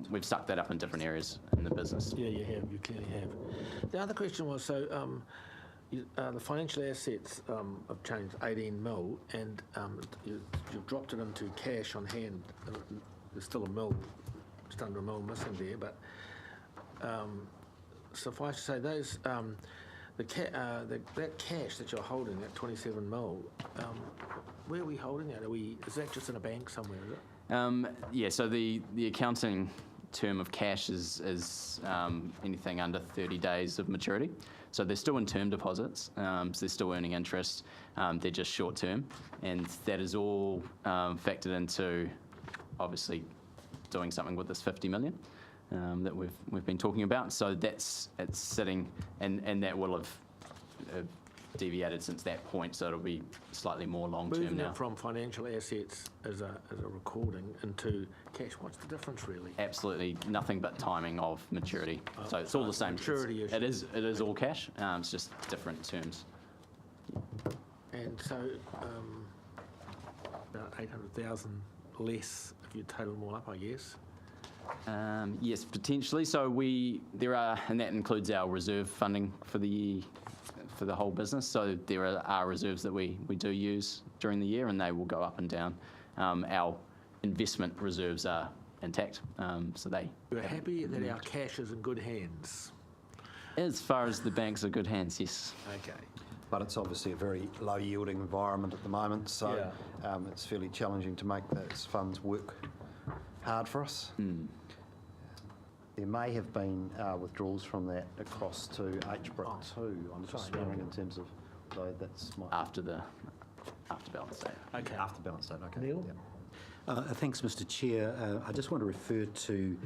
we've sucked that up in different areas in the business. Yeah, you have. You clearly have. The other question was, so the financial assets have changed 18 mil, and you've dropped it into cash on hand. There's still a mil, just under a mil missing there, but suffice to say, those that cash that you're holding, that 27 mil, where are we holding that? Is that just in a bank somewhere? Is it? Yeah. So the accounting term of cash is anything under 30 days of maturity. So they're still in term deposits. So they're still earning interest. They're just short term, and that is all factored into, obviously, doing something with this 50 million that we've been talking about. So it's sitting, and that will have deviated since that point. So it'll be slightly more long term now. Moving it from financial assets as a recording into cash. What's the difference really? Absolutely nothing but timing of maturity. So it's all the same. Maturity issue. It is all cash. It's just different terms. And so about 800,000 less if you total them all up, I guess. Yes, potentially. So there are, and that includes our reserve funding for the whole business. So there are reserves that we do use during the year, and they will go up and down. Our investment reserves are intact, so they. We're happy that our cash is in good hands. As far as the banks are good hands, yes. Okay. But it's obviously a very low-yielding environment at the moment, so it's fairly challenging to make those funds work hard for us. There may have been withdrawals from that across to HBRC too. I'm just wondering in terms of, though that's my... After balance date. Okay. After balance date, okay. Neil? Yeah. Thanks, Mr. Chair. I just want to refer to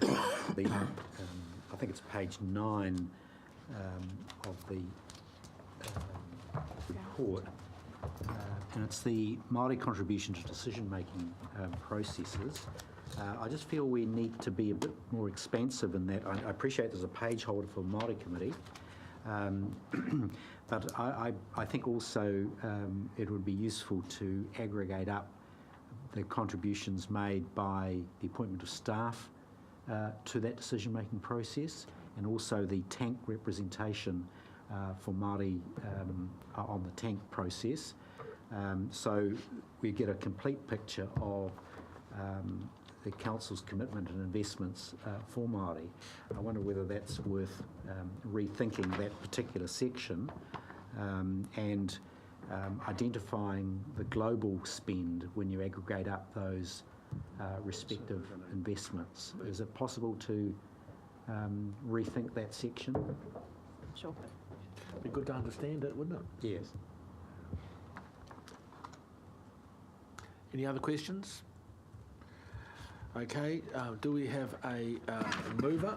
I think it's page 9 of the report, and it's the Māori contribution to decision-making processes. I just feel we need to be a bit more expansive in that. I appreciate there's a page holder for Māori committee, But I think also it would be useful to aggregate up the contributions made by the appointment of staff to that decision-making process, and also the tank representation for Māori on the tank process. So we get a complete picture of the Council's commitment and investments for Māori. I wonder whether that's worth rethinking that particular section and identifying the global spend when you aggregate up those respective investments. Is it possible to rethink that section? Sure. Be good to understand it, wouldn't it? Yes. Any other questions? Okay, do we have a mover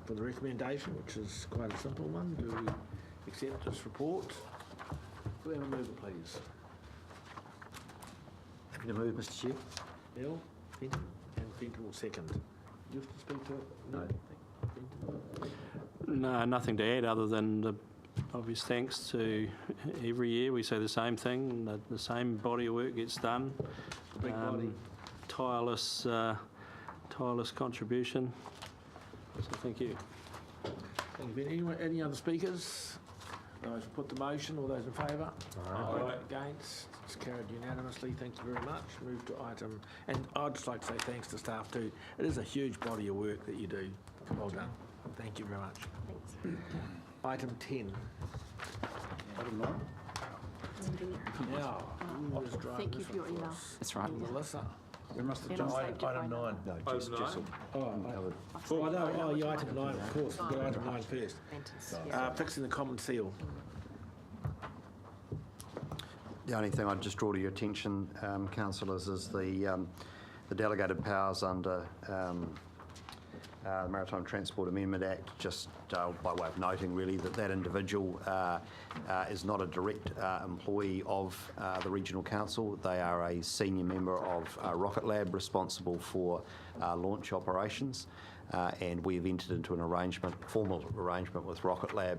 for the recommendation, which is quite a simple one? Do we accept this report? Do we have a mover, please? Happy to move, Mr. Chair. Neil, Fenton, and Fenton will second. You have to speak to it? No. No, nothing to add other than the obvious thanks to every year we say the same thing, the same body of work gets done. Big body. Tireless contribution. So thank you. Thank you. Any other speakers? Those who put the motion, all those in favour? Aye. Against? It's carried unanimously. Thank you very much. Move to item, and I'd just like to say thanks to staff too. It is a huge body of work that you do. Well done. Thank you very much. Thanks. Item 10. Item 9? Now, who is driving Thank you this for your one for email. us? That's right. Melissa. We must have And jumped I'll take it by number. No, just Oh, no, oh, yeah, item 9, of course. We'll go item 9 first. Fixing the common seal. The only thing I'd just draw to your attention, councillors, is the delegated powers under the Maritime Transport Amendment Act, just by way of noting really that individual is not a direct employee of the Regional Council. They are a senior member of Rocket Lab responsible for launch operations, and we've entered into an formal arrangement with Rocket Lab,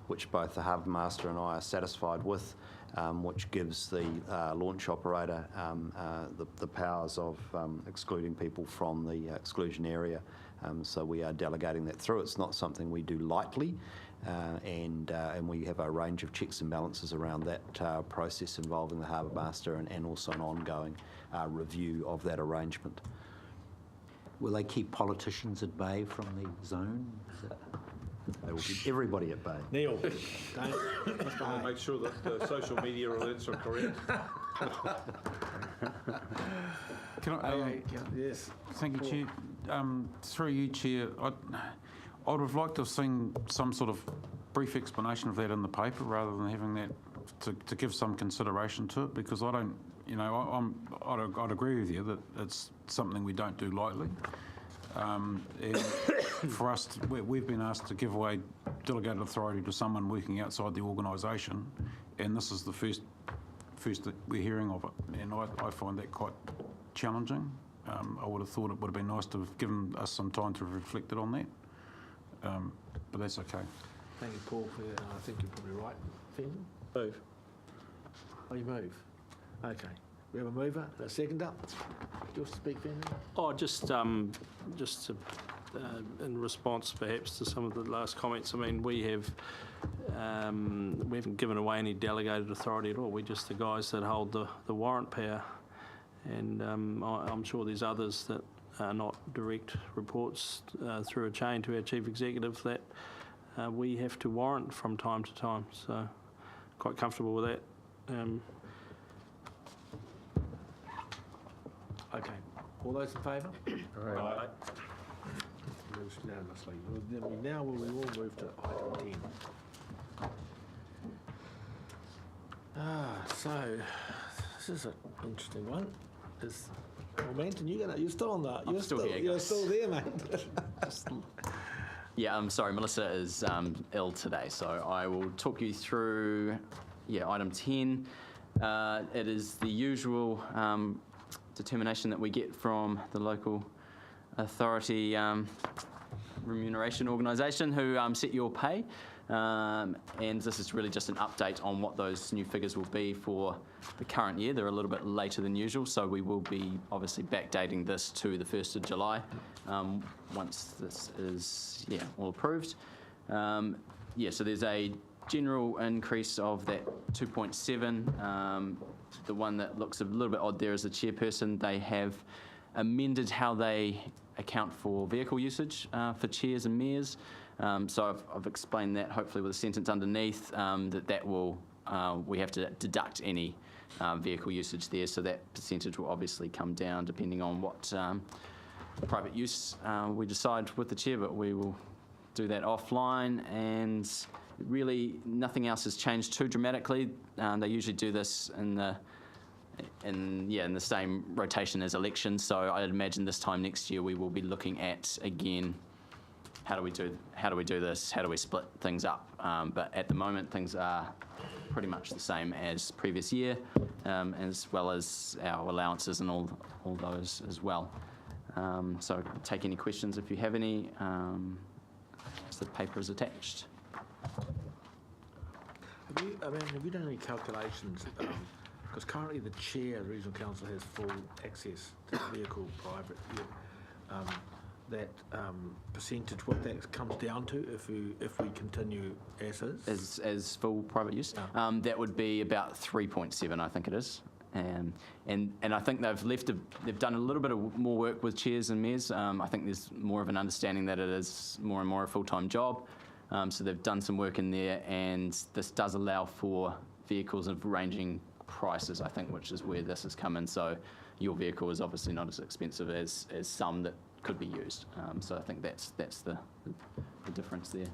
which both the Harbour Master and I are satisfied with, which gives the launch operator the powers of excluding people from the exclusion area. So we are delegating that through. It's not something we do lightly, and we have a range of checks and balances around that process involving the Harbour Master and also an ongoing review of that arrangement. Will they keep politicians at bay from the zone? They will keep everybody at bay. Neil, don't. Make sure that the social media alerts are correct. Can I, Yes. thank you, Chair. Through you, Chair, I would have liked to have seen some sort of brief explanation of that in the paper rather than having that to give some consideration to it, because I don't, I'd agree with you that it's something we don't do lightly. And for us, we've been asked to give away delegated authority to someone working outside the organisation, and this is the first that we're hearing of it, and I find that quite challenging. I would have thought it would have been nice to have given us some time to have reflected on that, but that's okay. Thank you, Paul, for that. I think you're probably right. Fenton? Move. Oh, you move? Okay. We have a mover, a seconder. Do you want to speak, Fenton? Oh, just to, in response perhaps to some of the last comments, I mean, we haven't given away any delegated authority at all. We're just the guys that hold the warrant power. And I'm sure there's others that are not direct reports through a chain to our chief executive that we have to warrant from time to time. So quite comfortable with that. Okay. All those in favour? Aye. Moves unanimously. Now we will move to item 10. So this is an interesting one. Manton, you're still on that. I'm still here, You're guys. still there, mate. Yeah, I'm sorry, Melissa is ill today, so I will talk you through, item 10. It is the usual determination that we get from the local authority remuneration organisation who set your pay. And this is really just an update on what those new figures will be for the current year. They're a little bit later than usual, so we will be obviously backdating this to the 1st of July once this is all approved. So there's a general increase of that 2.7. The one that looks a little bit odd there is the chairperson. They have amended how they account for vehicle usage for chairs and mayors. So I've explained that hopefully with a sentence underneath that will, we have to deduct any vehicle usage there. So that percentage will obviously come down depending on what private use we decide with the chair, but we will do that offline. And really nothing else has changed too dramatically. They usually do this in the same rotation as elections. So I'd imagine this time next year we will be looking at again how do we do this? How do we split things up? But at the moment things are pretty much the same as previous year, as well as our allowances and all those as well. So take any questions if you have any. The paper is attached. Have you done any calculations? Because currently the chair of the regional council has full access to the vehicle private. That percentage, what that comes down to if we continue as is? As full private use? That would be about 3.7, I think it is. And I think they've done a little bit of more work with chairs and mayors. I think there's more of an understanding that it is more and more a full-time job. So they've done some work in there, and this does allow for vehicles of ranging prices, I think, which is where this has come in. So your vehicle is obviously not as expensive as some that could be used. So I think that's the difference there.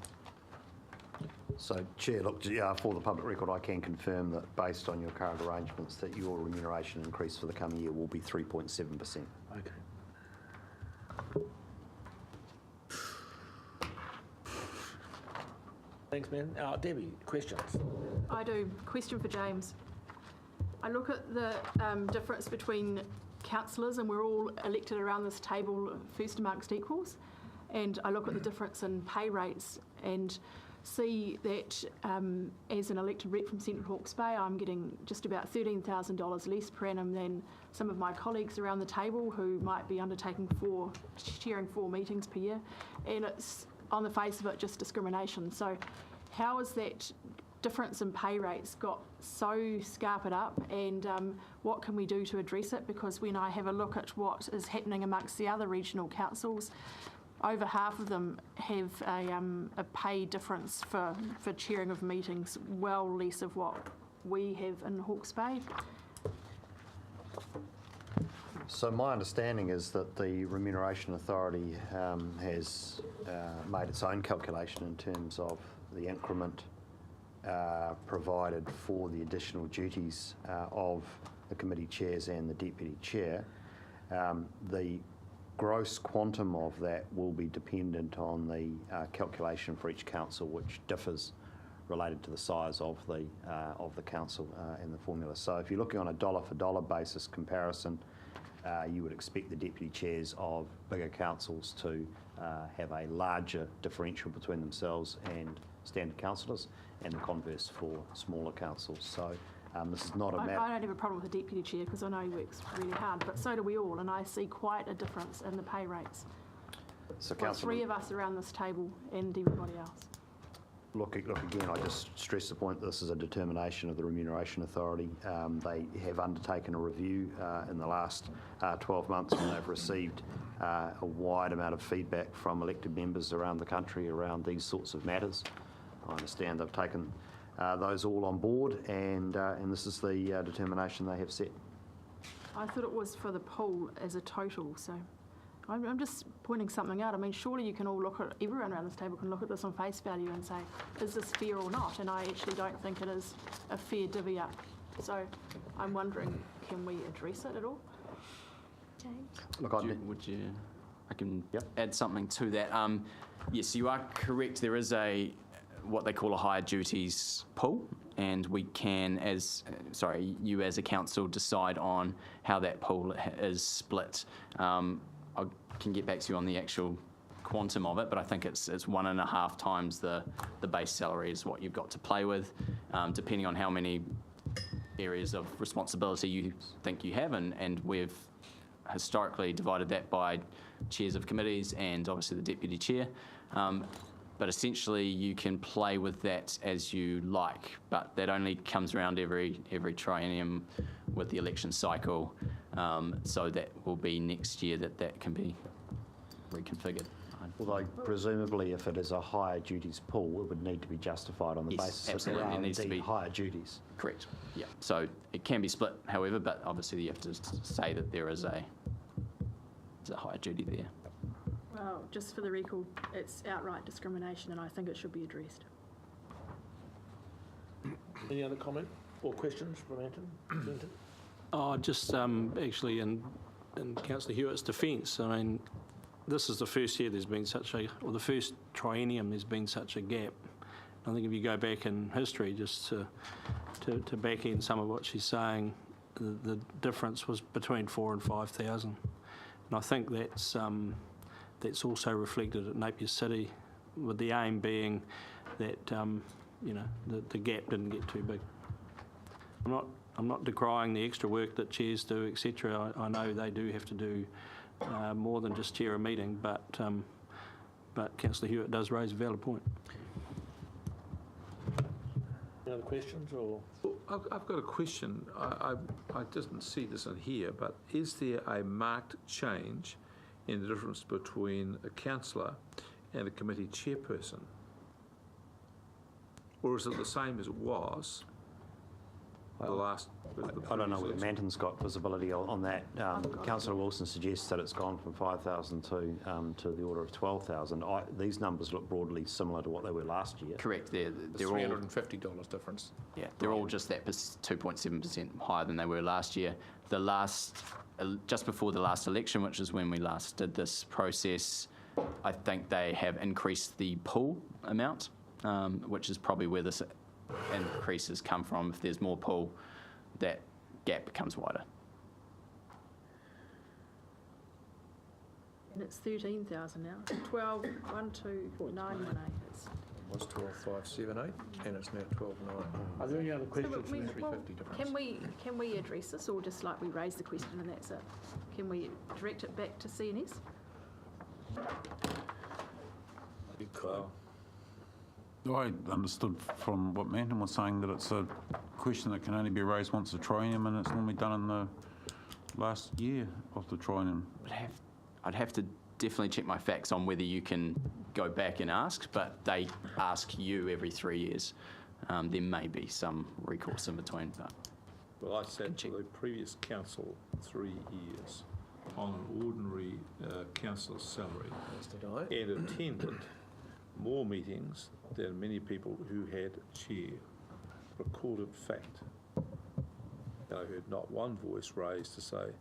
So, Chair, look, for the public record, I can confirm that based on your current arrangements that your remuneration increase for the coming year will be 3.7%. Okay. Thanks, man. Debbie, questions? I do. Question for James. I look at the difference between councillors, and we're all elected around this table first amongst equals, and I look at the difference in pay rates and see that as an elected rep from Central Hawke's Bay, I'm getting just about $13,000 less per annum than some of my colleagues around the table who might be chairing 4 meetings per year, and it's on the face of it just discrimination. So how has that difference in pay rates got so scarpered up, and what can we do to address it? Because when I have a look at what is happening amongst the other regional councils, over half of them have a pay difference for chairing of meetings, well less of what we have in Hawke's Bay. So my understanding is that the Remuneration Authority has made its own calculation in terms of the increment provided for the additional duties of the committee chairs and the deputy chair. The gross quantum of that will be dependent on the calculation for each council, which differs related to the size of the council in the formula. So if you're looking on a dollar for dollar basis comparison, you would expect the deputy chairs of bigger councils to have a larger differential between themselves and standard councillors, and the converse for smaller councils. So this is not a matter... I don't have a problem with the deputy chair because I know he works really hard, but so do we all, and I see quite a difference in the pay rates. So for 3 of us around this table and everybody else. Look again, I just stress the point that this is a determination of the Remuneration Authority. They have undertaken a review in the last 12 months, and they've received a wide amount of feedback from elected members around the country around these sorts of matters. I understand they've taken those all on board, and this is the determination they have set. I thought it was for the pool as a total, so I'm just pointing something out. I mean, surely you can all look at, everyone around this table can look at this on face value and say, is this fair or not? And I actually don't think it is a fair divvy up. So I'm wondering, can we address it at all? James? Look, I can add something to that. Yes, you are correct. There is what they call a higher duties pool, and we can, you as a council, decide on how that pool is split. I can get back to you on the actual quantum of it, but I think it's 1.5 times the base salary is what you've got to play with, depending on how many areas of responsibility you think you have, and we've historically divided that by chairs of committees and obviously the deputy chair. But essentially you can play with that as you like, but that only comes around every triennium with the election cycle. So that will be next year that can be reconfigured. Although presumably if it is a higher duties pool, it would need to be justified on the Yes, basis absolutely. that there It needs to be higher duties. Correct. Yeah. So it can be split, however, but obviously you have to say that there is a higher duty there. Well, just for the record, it's outright discrimination, and I think it should be addressed. Any other comment or questions from Anton? Oh, just actually in Councillor Hewitt's defence, I mean, this is the first year there's been or the first triennium there's been such a gap. I think if you go back in history, just to back in some of what she's saying, the difference was between 4,000 and 5,000. And I think that's also reflected at Napier City, with the aim being that the gap didn't get too big. I'm not decrying the extra work that chairs do, etc. I know they do have to do more than just chair a meeting, but Councillor Hewitt does raise a valid point. Any other questions or? Well, I've got a question. I didn't see this in here, but is there a marked change in the difference between a councillor and a committee chairperson? Or is it the same as it was the last? I don't know whether Manton's got visibility on that. Councillor Wilson suggests that it's gone from 5,000 to the order of 12,000. These numbers look broadly similar to what they were last year. Correct. They're all $350 difference. Yeah, they're all just that 2.7% higher than they were last year. Just before the last election, which is when we last did this process, I think they have increased the pool amount, which is probably where this increase has come from. If there's more pool, that gap becomes wider. And it's 13,000 now. 12,12918. It was 12,578 and it's now 12,900. Are there any other questions? So, from well, $350 difference. can we address this, or just like we raise the question and that's it? Can we direct it back to CNS? You could. I understood from what Manton was saying that it's a question that can only be raised once a triennium, and it's normally done in the last year of the triennium. I'd have to definitely check my facts on whether you can go back and ask, but they ask you every 3 years. There may be some recourse in between, but Well, I sat for the previous council 3 years on an ordinary councillor's salary and attended more meetings than many people who had chair. Recorded fact. And I heard not one voice raised to say,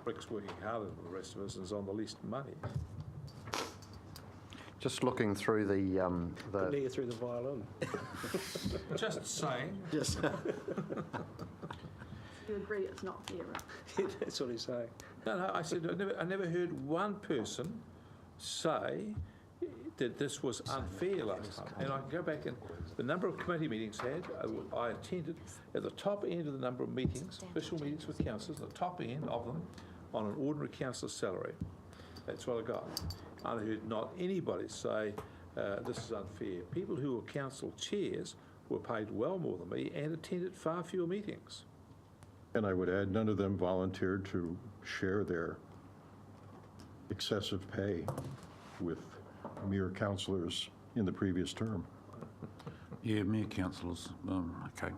Rick's working harder than the rest of us and is on the least money. Just looking through the Couldn't hear through the violin. Just saying. Just You agree it's not fair, right? That's what he's saying. No, I said I never heard one person say that this was unfair last time. And I can go back and the number of committee meetings I attended at the top end of the number of meetings, special meetings with councillors, the top end of them on an ordinary councillor's salary. That's what I got. I heard not anybody say this is unfair. People who were council chairs were paid well more than me and attended far fewer meetings. And I would add, none of them volunteered to share their excessive pay with mere councillors in the previous term. Yeah, mere councillors. Okay.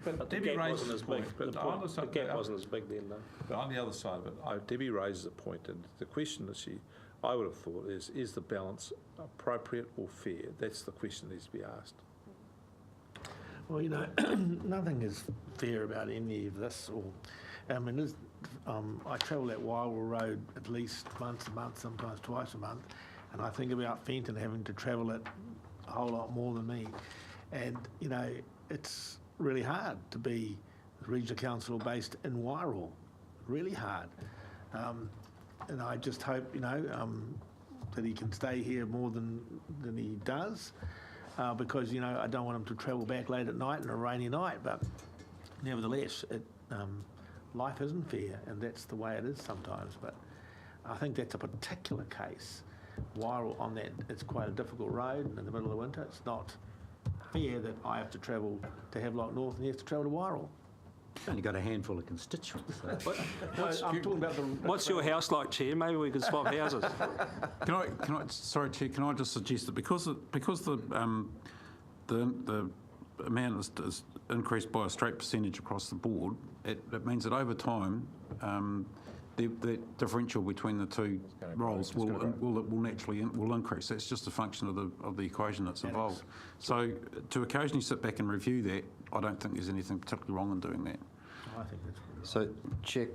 But Debbie raises a point. But on the gap wasn't as big then, though. But on the other side of it, Debbie raises a point, and the question that I would have thought is the balance appropriate or fair? That's the question that needs to be asked. Well, nothing is fair about any of this. I travel that Waiwara Road at least once a month, sometimes twice a month, and I think about Fenton having to travel it a whole lot more than me. And, it's really hard to be regional council based in Wairoa. Really hard. and I just hope, that he can stay here more than he does, because, I don't want him to travel back late at night on a rainy night, but nevertheless, life isn't fair, and that's the way it is sometimes. But I think that's a particular case. While on that, it's quite a difficult road in the middle of the winter. It's not fair that I have to travel to Havelock North and he has to travel to Wairoa. Only got a handful of constituents. I'm talking about the... What's your house like, Chair? Maybe we could swap houses. Sorry, Chair, can I just suggest that because the amount is increased by a straight percentage across the board, it means that over time, the differential between the two roles will naturally increase. That's just a function of the equation that's involved. So to occasionally sit back and review that, I don't think there's anything particularly wrong in doing that. I think that's So, Chair,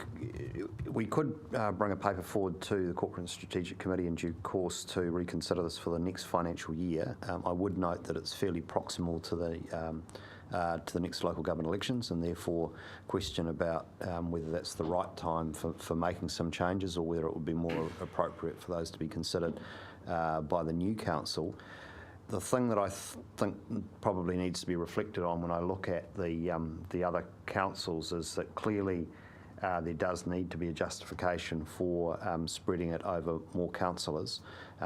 we could bring a paper forward to the Corporate and Strategic Committee in due course to reconsider this for the next financial year. I would note that it's fairly proximal to the next local government elections, and therefore question about whether that's the right time for making some changes, or whether it would be more appropriate for those to be considered by the new council. The thing that I think probably needs to be reflected on when I look at the other councils is that clearly there does need to be a justification for spreading it over more councillors,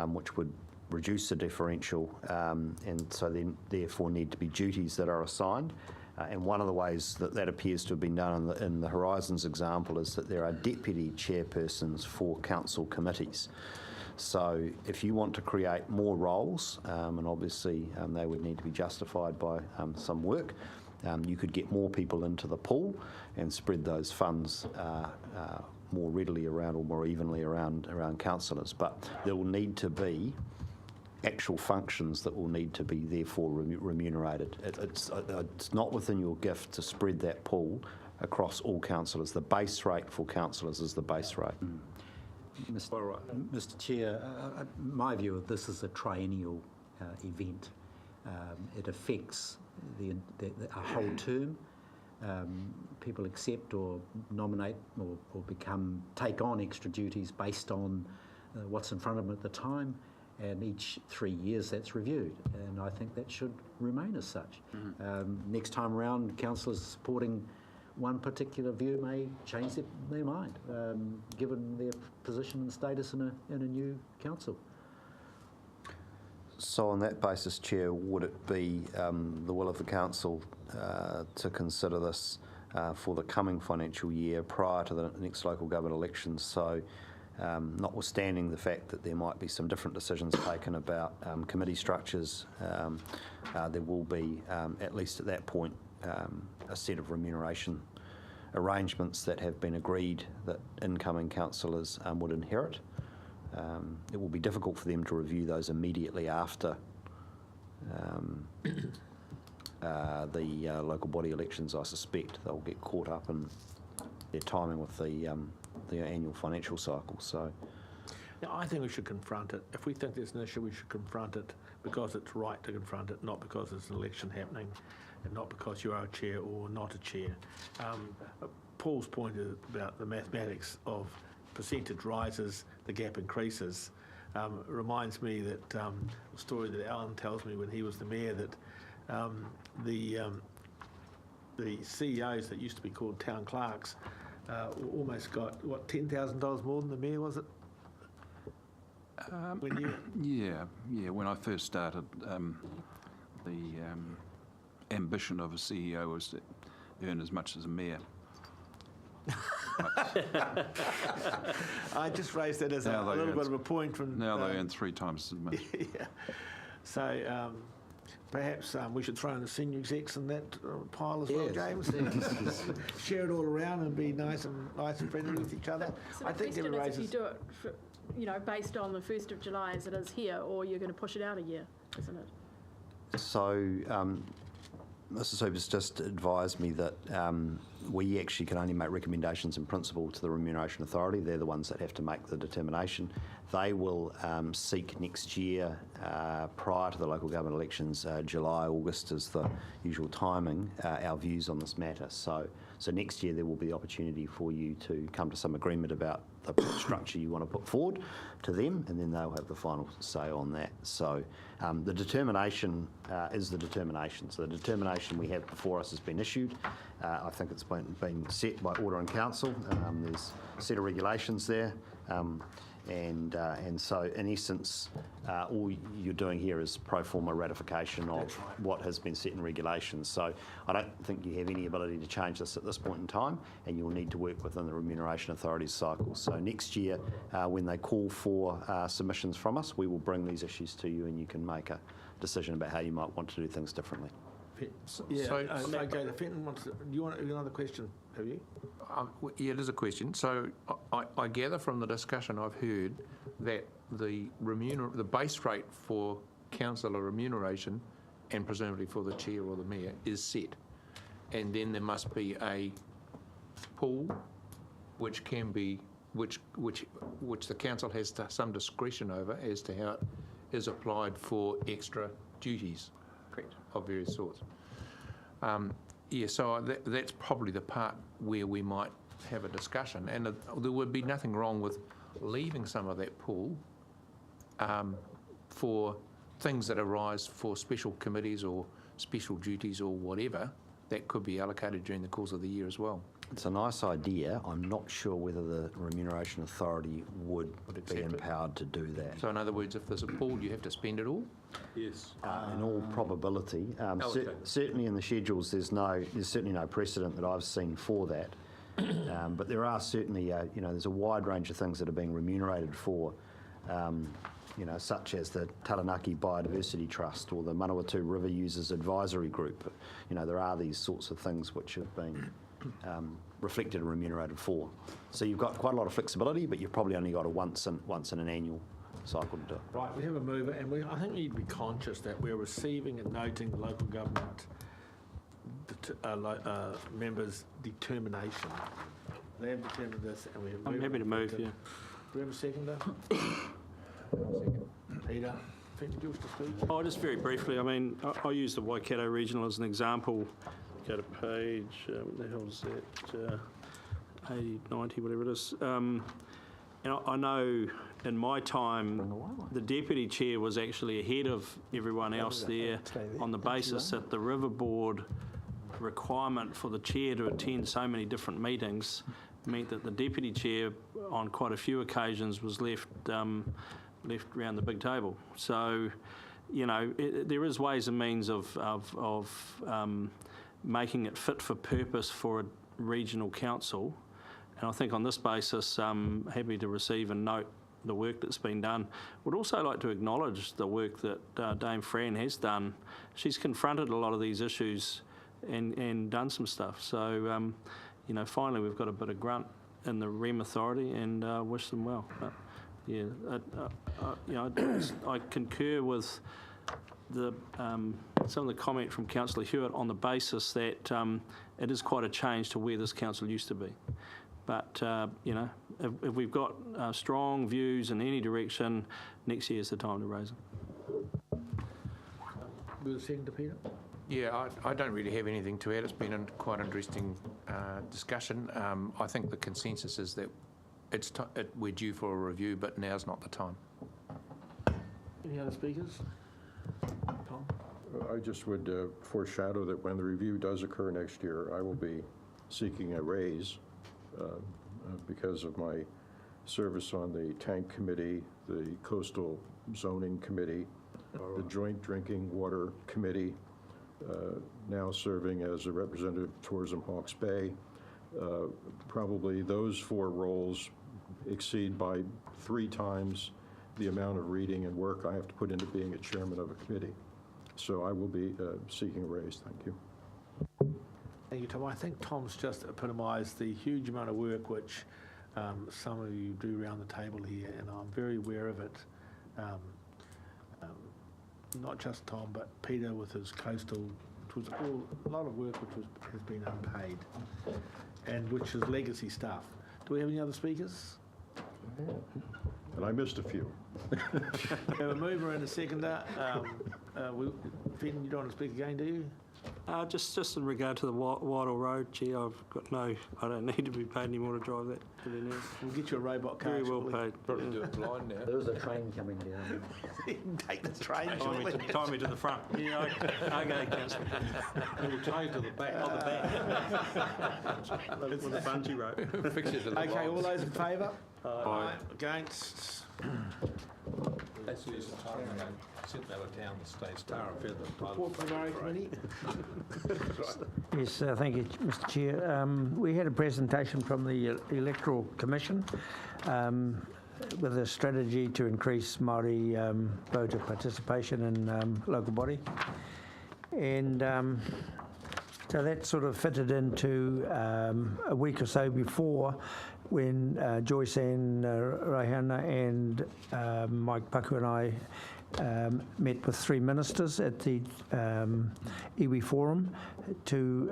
which would reduce the differential, and so then therefore need to be duties that are assigned. And one of the ways that appears to have been done in the Horizons example is that there are deputy chairpersons for council committees. So if you want to create more roles, and obviously they would need to be justified by some work, you could get more people into the pool and spread those funds more readily around, or more evenly around councillors. But there will need to be actual functions that will need to be therefore remunerated. It's not within your gift to spread that pool across all councillors. The base rate for councillors is the base rate. Mr. Chair, my view of this is a triennial event. It affects a whole term. People accept or nominate or take on extra duties based on what's in front of them at the time, and each 3 years that's reviewed, and I think that should remain as such. Next time around, councillors supporting one particular view may change their mind, given their position and status in a new council. So on that basis, Chair, would it be the will of the council to consider this for the coming financial year prior to the next local government elections? So notwithstanding the fact that there might be some different decisions taken about committee structures, there will be, at least at that point, a set of remuneration arrangements that have been agreed that incoming councillors would inherit. It will be difficult for them to review those immediately after the local body elections. I suspect they'll get caught up in their timing with the annual financial cycle. So, now, I think we should confront it. If we think there's an issue, we should confront it because it's right to confront it, not because there's an election happening, and not because you are a chair or not a chair. Paul's point about the mathematics of percentage rises, the gap increases, reminds me that a story that Alan tells me when he was the mayor, that the CEOs that used to be called town clerks almost got, what, $10,000 more than the mayor, was it? When I first started, the ambition of a CEO was to earn as much as a mayor. I just raised that as a little bit of a point from... Now they earn 3 times as much. Yeah. So perhaps we should throw in the senior execs in that pile as well, James. Share it all around and be nice and friendly with each other. So I think the there question is raises... if you do it for, based on the 1st of July as it is here, or you're going to push it out a year, isn't it? So Mr. Super's just advised me that we actually can only make recommendations in principle to the Remuneration Authority. They're the ones that have to make the determination. They will seek next year, prior to the local government elections, July, August is the usual timing, our views on this matter. So next year there will be the opportunity for you to come to some agreement about the structure you want to put forward to them, and then they'll have the final say on that. So the determination is the determination. So the determination we have before us has been issued. I think it's been set by Order in Council. There's a set of regulations there. And so, in essence, all you're doing here is pro forma ratification of what has been set in regulations. So I don't think you have any ability to change this at this point in time, and you'll need to work within the Remuneration Authority's cycle. So next year, when they call for submissions from us, we will bring these issues to you, and you can make a decision about how you might want to do things differently. Yeah, okay, Fenton wants to, do you want another question, have you? Yeah, there's a question. So I gather from the discussion I've heard that the base rate for councillor remuneration, and presumably for the chair or the mayor, is set, and then there must be a pool which can be which the council has some discretion over as to how it is applied for extra duties. Correct. Of various sorts. Yeah, so that's probably the part where we might have a discussion, and there would be nothing wrong with leaving some of that pool for things that arise for special committees or special duties or whatever that could be allocated during the course of the year as well. It's a nice idea. I'm not sure whether the Remuneration Authority would be empowered to do that. So in other words, if there's a pool, you have to spend it all? Yes. In all probability. Certainly in the schedules, there's certainly no precedent that I've seen for that. But there are certainly, there's a wide range of things that are being remunerated for, such as the Taranaki Biodiversity Trust or the Manawatu River Users Advisory Group. There are these sorts of things which have been reflected and remunerated for. So you've got quite a lot of flexibility, but you've probably only got a once in an annual cycle to do it. Right, we have a mover, and I think we need to be conscious that we're receiving and noting local government members' determination. They have determined this, and we have. I'm happy to move, yeah. Do we have a seconder? Peter, do you wish to speak? Oh, just very briefly, I mean, I use the Waikato Regional as an example. Go to page, what the hell is that, 80, 90, whatever it is. And I know in my time, the deputy chair was actually ahead of everyone else there on the basis that the River Board requirement for the chair to attend so many different meetings meant that the deputy chair on quite a few occasions was left around the big table. So, there is ways and means of making it fit for purpose for a regional council. And I think on this basis, I'm happy to receive and note the work that's been done. Would also like to acknowledge the work that Dame Fran has done. She's confronted a lot of these issues and done some stuff. So, finally we've got a bit of grunt in the REM Authority, and wish them well. But, yeah, I concur with some of the comment from Councillor Hewitt on the basis that it is quite a change to where this council used to be. But, if we've got strong views in any direction, next year is the time to raise them. Will you second to Peter? Yeah, I don't really have anything to add. It's been a quite interesting discussion. I think the consensus is that we're due for a review, but now's not the time. Any other speakers? Tom? I just would foreshadow that when the review does occur next year, I will be seeking a raise because of my service on the Tank Committee, the Coastal Zoning Committee, the Joint Drinking Water Committee, now serving as a representative of Tourism Hawke's Bay. Probably those 4 roles exceed by 3 times the amount of reading and work I have to put into being a chairman of a committee. So I will be seeking a raise. Thank you. Thank you, Tom. I think Tom's just epitomised the huge amount of work which some of you do around the table here, and I'm very aware of it. Not just Tom, but Peter with his coastal, which was a lot of work which has been unpaid, and which is legacy stuff. Do we have any other speakers? and I missed a few. We have a mover and a seconder. Finn, you don't want to speak again, do you? Just in regard to the Whitehall Road, Chair, I don't need to be paid any more to drive that to there now. We'll get you a robot car. Very well shortly. paid. Probably do it blind now. There is a train coming down. You can take the train. Tie me to the front. Yeah, okay, Councillor. We'll tie you to the back. On the back. With a bungee rope. Fix you to the Okay, all lines. those in favour? Aye. Against? That's the time when they sent out of town the state star and feather. Report from the Māori Committee? Yes, thank you, Mr Chair. We had a presentation from the Electoral Commission with a strategy to increase Māori voter participation in local body. And so that sort of fitted into a week or so before when Joyce and Raihana and Mike Paku and I met with 3 ministers at the iwi Forum to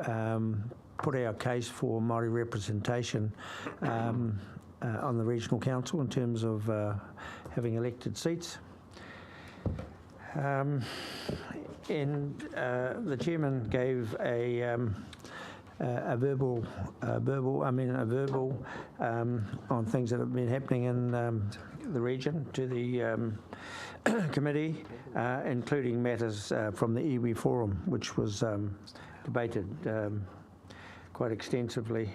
put our case for Māori representation on the Regional Council in terms of having elected seats. And the chairman gave a verbal on things that have been happening in the region to the committee, including matters from the iwi Forum, which was debated quite extensively.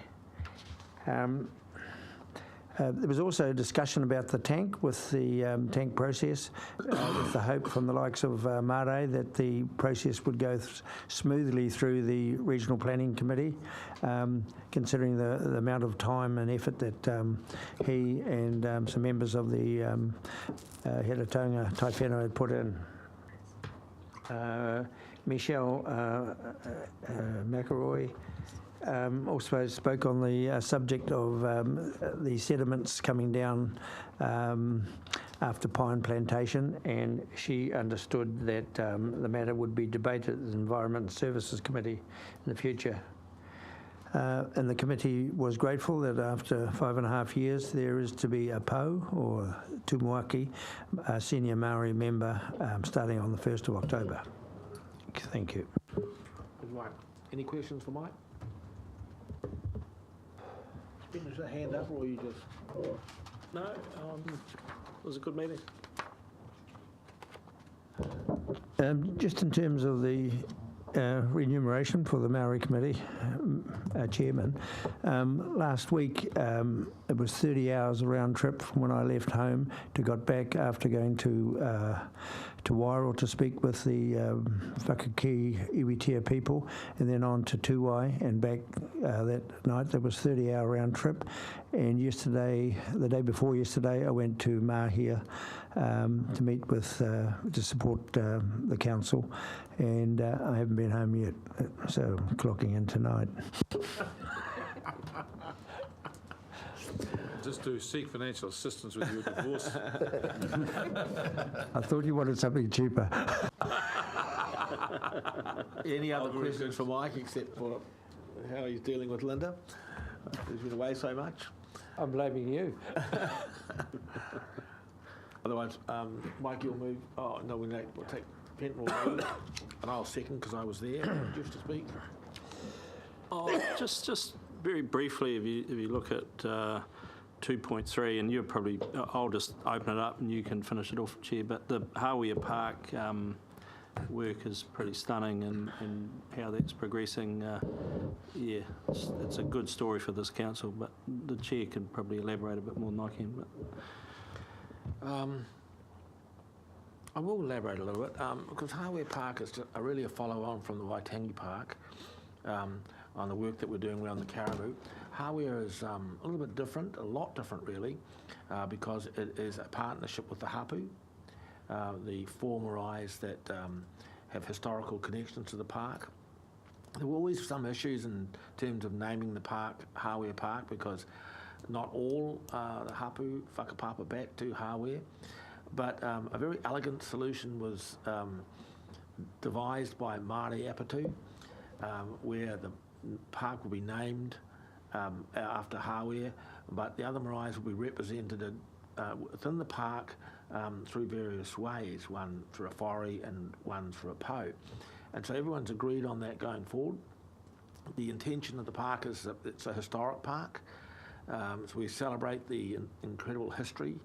There was also a discussion about the tank with the tank process, with the hope from the likes of Māori that the process would go smoothly through the Regional Planning Committee, considering the amount of time and effort that he and some members of the Heratonga Tai Whenua had put in. Michelle McElroy also spoke on the subject of the sediments coming down after pine plantation, and she understood that the matter would be debated at the Environment and Services Committee in the future. And the committee was grateful that after 5.5 years there is to be a PO, or Tumuaki, a senior Māori member, starting on the 1st of October. Thank you. Right. Any questions for Mike? Finish a hand up, or you just... No, it was a good meeting. Just in terms of the remuneration for the Māori Committee chairman, last week it was 30 hours round trip from when I left home to got back after going to Wairau to speak with the Whakaki Iwitia people, and then on to Tuwai and back that night. That was 30-hour round trip. And yesterday, the day before yesterday, I went to Mahia to meet with, to support the council, and I haven't been home yet, so I'm clocking in tonight. Just to seek financial assistance with your divorce. I thought you wanted something cheaper. Any other questions for Mike, except for how he's dealing with Linda? He's been away so much. I'm blaming you. Otherwise, Mike, you'll move. Oh, no, we'll take Pent will move, and I'll second because I was there just to speak. Oh, just very briefly, if you look at 2.3, and you're probably, I'll just open it up and you can finish it off, Chair, but the Hawke Park work is pretty stunning, and how that's progressing. Yeah, it's a good story for this council, but the Chair can probably elaborate a bit more than I can. But. I will elaborate a little bit, because Hawke Park is just really a follow-on from the Waitangi Park on the work that we're doing around the Caribou. Hawke is a little bit different, a lot different really, because it is a partnership with the Hapu, the four maraes that have historical connections to the park. There were always some issues in terms of naming the park Hawke Park, because not all the Hapu whakapapa back to Hawke, but a very elegant solution was devised by Māori Apatu, where the park will be named after Hawke, but the other maraes will be represented within the park through various ways, one through a whare and one through a po. And so everyone's agreed on that going forward. The intention of the park is that it's a historic park, so we celebrate the incredible history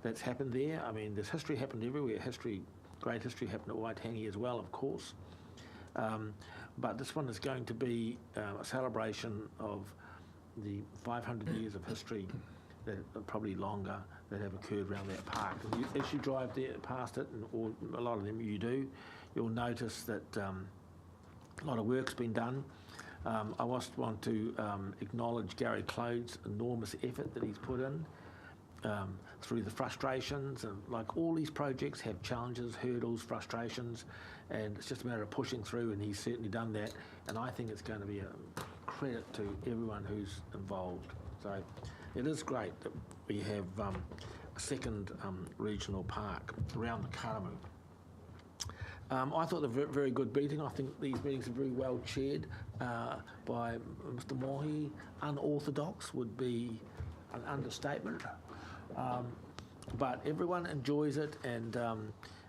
that's happened there. I mean, there's history happened everywhere. Great history happened at Waitangi as well, of course. But this one is going to be a celebration of the 500 years of history, that probably longer, that have occurred around that park. And as you drive there past it, or a lot of them you do, you'll notice that a lot of work's been done. I just want to acknowledge Gary Clode's enormous effort that he's put in through the frustrations, and like all these projects have challenges, hurdles, frustrations, and it's just a matter of pushing through, and he's certainly done that, and I think it's going to be a credit to everyone who's involved. So it is great that we have a second regional park around the Karamu. I thought they were a very good meeting. I think these meetings are very well chaired by Mr. Mohi. Unorthodox would be an understatement. But everyone enjoys it, and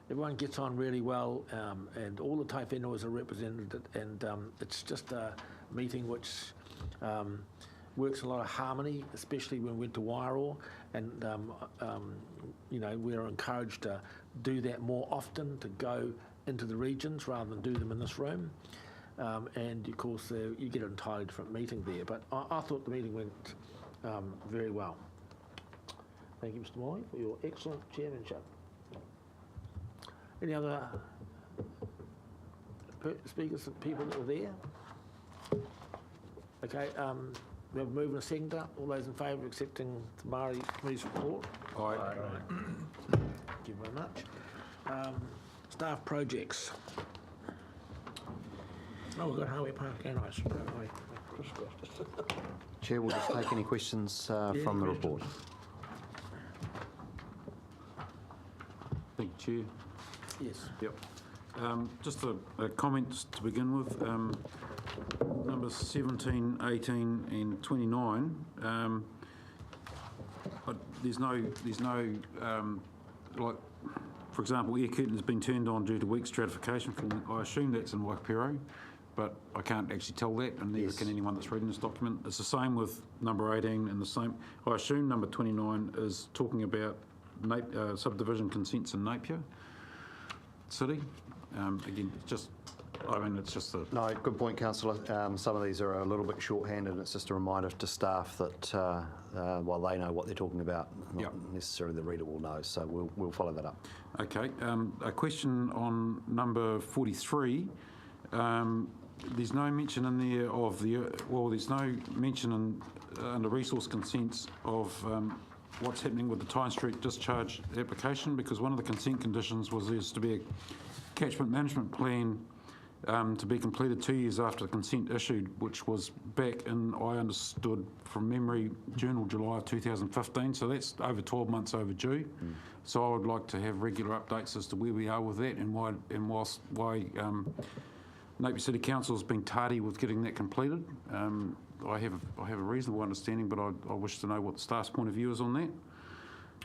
everyone gets on really well, and all the tai whenua are represented, and it's just a meeting which works a lot of harmony, especially when we went to Wairoa, and you know, we're encouraged to do that more often, to go into the regions rather than do them in this room. And of course you get an entirely different meeting there, but I thought the meeting went very well. Thank you, Mr. Moy, for your excellent chairmanship. Any other speakers, people that were there? Okay, we have a move and a seconder. All those in favour of accepting the Māori Committee's report? Aye. Thank you very much. Staff projects. Oh, we've got Highway Park, very nice. Chair, we'll just take any questions from the report. Thank you, Chair. Yes. Yep. Just a comment to begin with. Numbers 17, 18 and 29. There's no like, for example, air curtain has been turned on due to weak stratification forming. I assume that's in Waipiro, but I can't actually tell that, and neither can anyone that's reading this document. It's the same with number 18 and the same. I assume number 29 is talking about subdivision consents in Napier City. Again, it's just, I mean, it's just the... No, good point, Councillor. Some of these are a little bit shorthanded, and it's just a reminder to staff that while they know what they're talking about, not necessarily the reader will know, so we'll follow that up. Okay. A question on number 43. There's no mention in there of there's no mention under resource consents of what's happening with the Tyne Street discharge application, because one of the consent conditions was there's to be a catchment management plan to be completed 2 years after the consent issued, which was back in, I understood from memory, June or July of 2015, so that's over 12 months overdue. So I would like to have regular updates as to where we are with that, and why Napier City Council has been tardy with getting that completed. I have a reasonable understanding, but I wish to know what the staff's point of view is on that.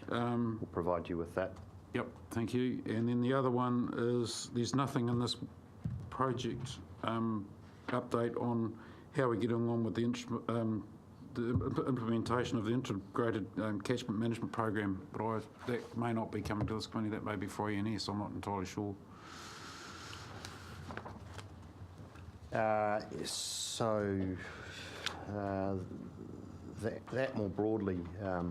We'll provide you with that. Yep, thank you. And then the other one is there's nothing in this project update on how we're getting on with the implementation of the integrated catchment management program, but that may not be coming to this committee, that may be for ENS, I'm not entirely sure. That more broadly, I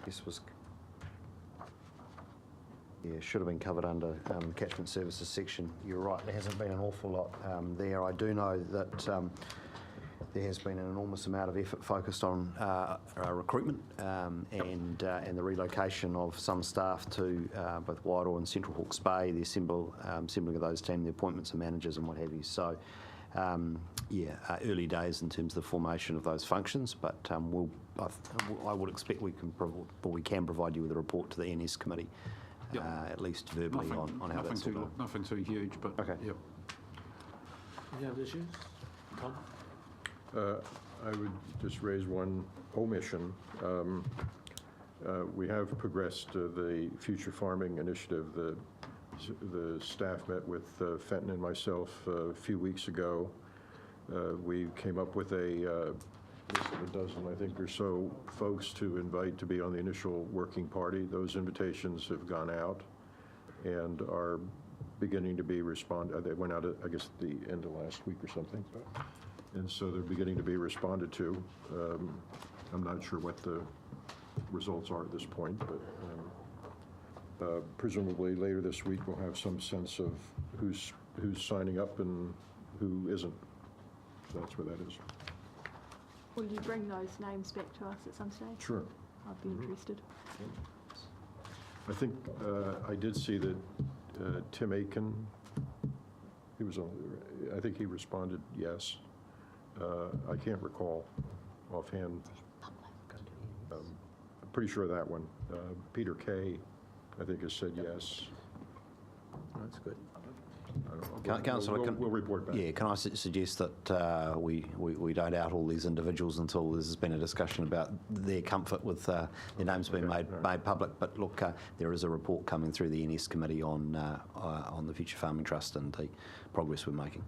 guess should have been covered under the catchment services section. You're right, there hasn't been an awful lot there. I do know that there has been an enormous amount of effort focused on recruitment and the relocation of some staff to both Wairoa and Central Hawke's Bay, the assembling of those team, the appointments of managers and what have you. So, early days in terms of the formation of those functions, but I would expect we can provide you with a report to the ENS committee, at least verbally, on how that's all done. Nothing too huge, but okay. Yep. Any other issues? Tom? I would just raise one omission. We have progressed the Future Farming Initiative. The staff met with Fenton and myself a few weeks ago. We came up with a list of a dozen, I think, or so folks to invite to be on the initial working party. Those invitations have gone out and are beginning to be they went out, I guess, at the end of last week or something. And so they're beginning to be responded to. I'm not sure what the results are at this point, but presumably later this week we'll have some sense of who's signing up and who isn't. So that's where that is. Will you bring those names back to us at some stage? Sure. I'd be interested. I think I did see that Tim Aiken, I think he responded yes. I can't recall offhand. I'm pretty sure of that one. Peter Kay, I think, has said yes. That's good. Councillor, we'll report back. Yeah, can I suggest that we don't out all these individuals until there's been a discussion about their comfort with their names being made public. But look, there is a report coming through the NS committee on the Future Farming Trust and the progress we're making.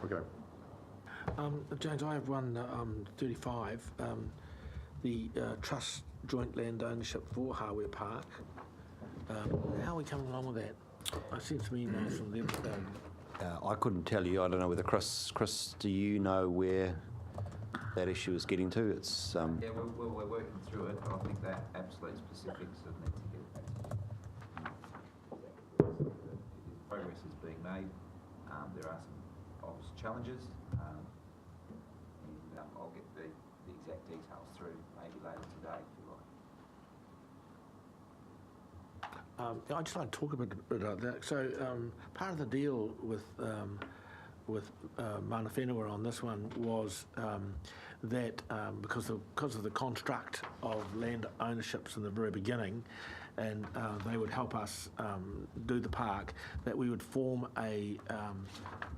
Okay. James, I have one 35. The Trust Joint Land Ownership for Hardware Park. How are we coming along with that? I've seen some emails from them. I couldn't tell you. I don't know whether Chris, do you know where that issue is getting to? It's Yeah, we're working through it, but I think that absolute specifics of need to get back to you. Progress is being made. There are some obvious challenges, and I'll get the exact details through maybe later today, if you like. I'd just like to talk a bit about that. So part of the deal with Mana Whenua on this one was that because of the construct of land ownerships in the very beginning, and they would help us do the park, that we would form a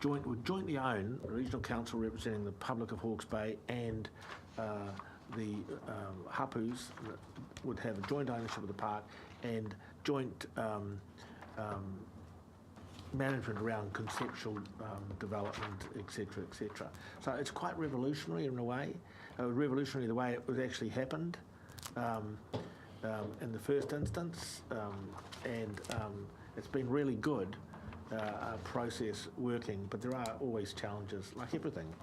jointly own a regional council representing the public of Hawke's Bay and the hapus would have a joint ownership of the park and joint management around conceptual development, etc., etc. So it's quite revolutionary in a way. Revolutionary the way it was actually happened in the first instance, and it's been really good process working. But there are always challenges, like everything,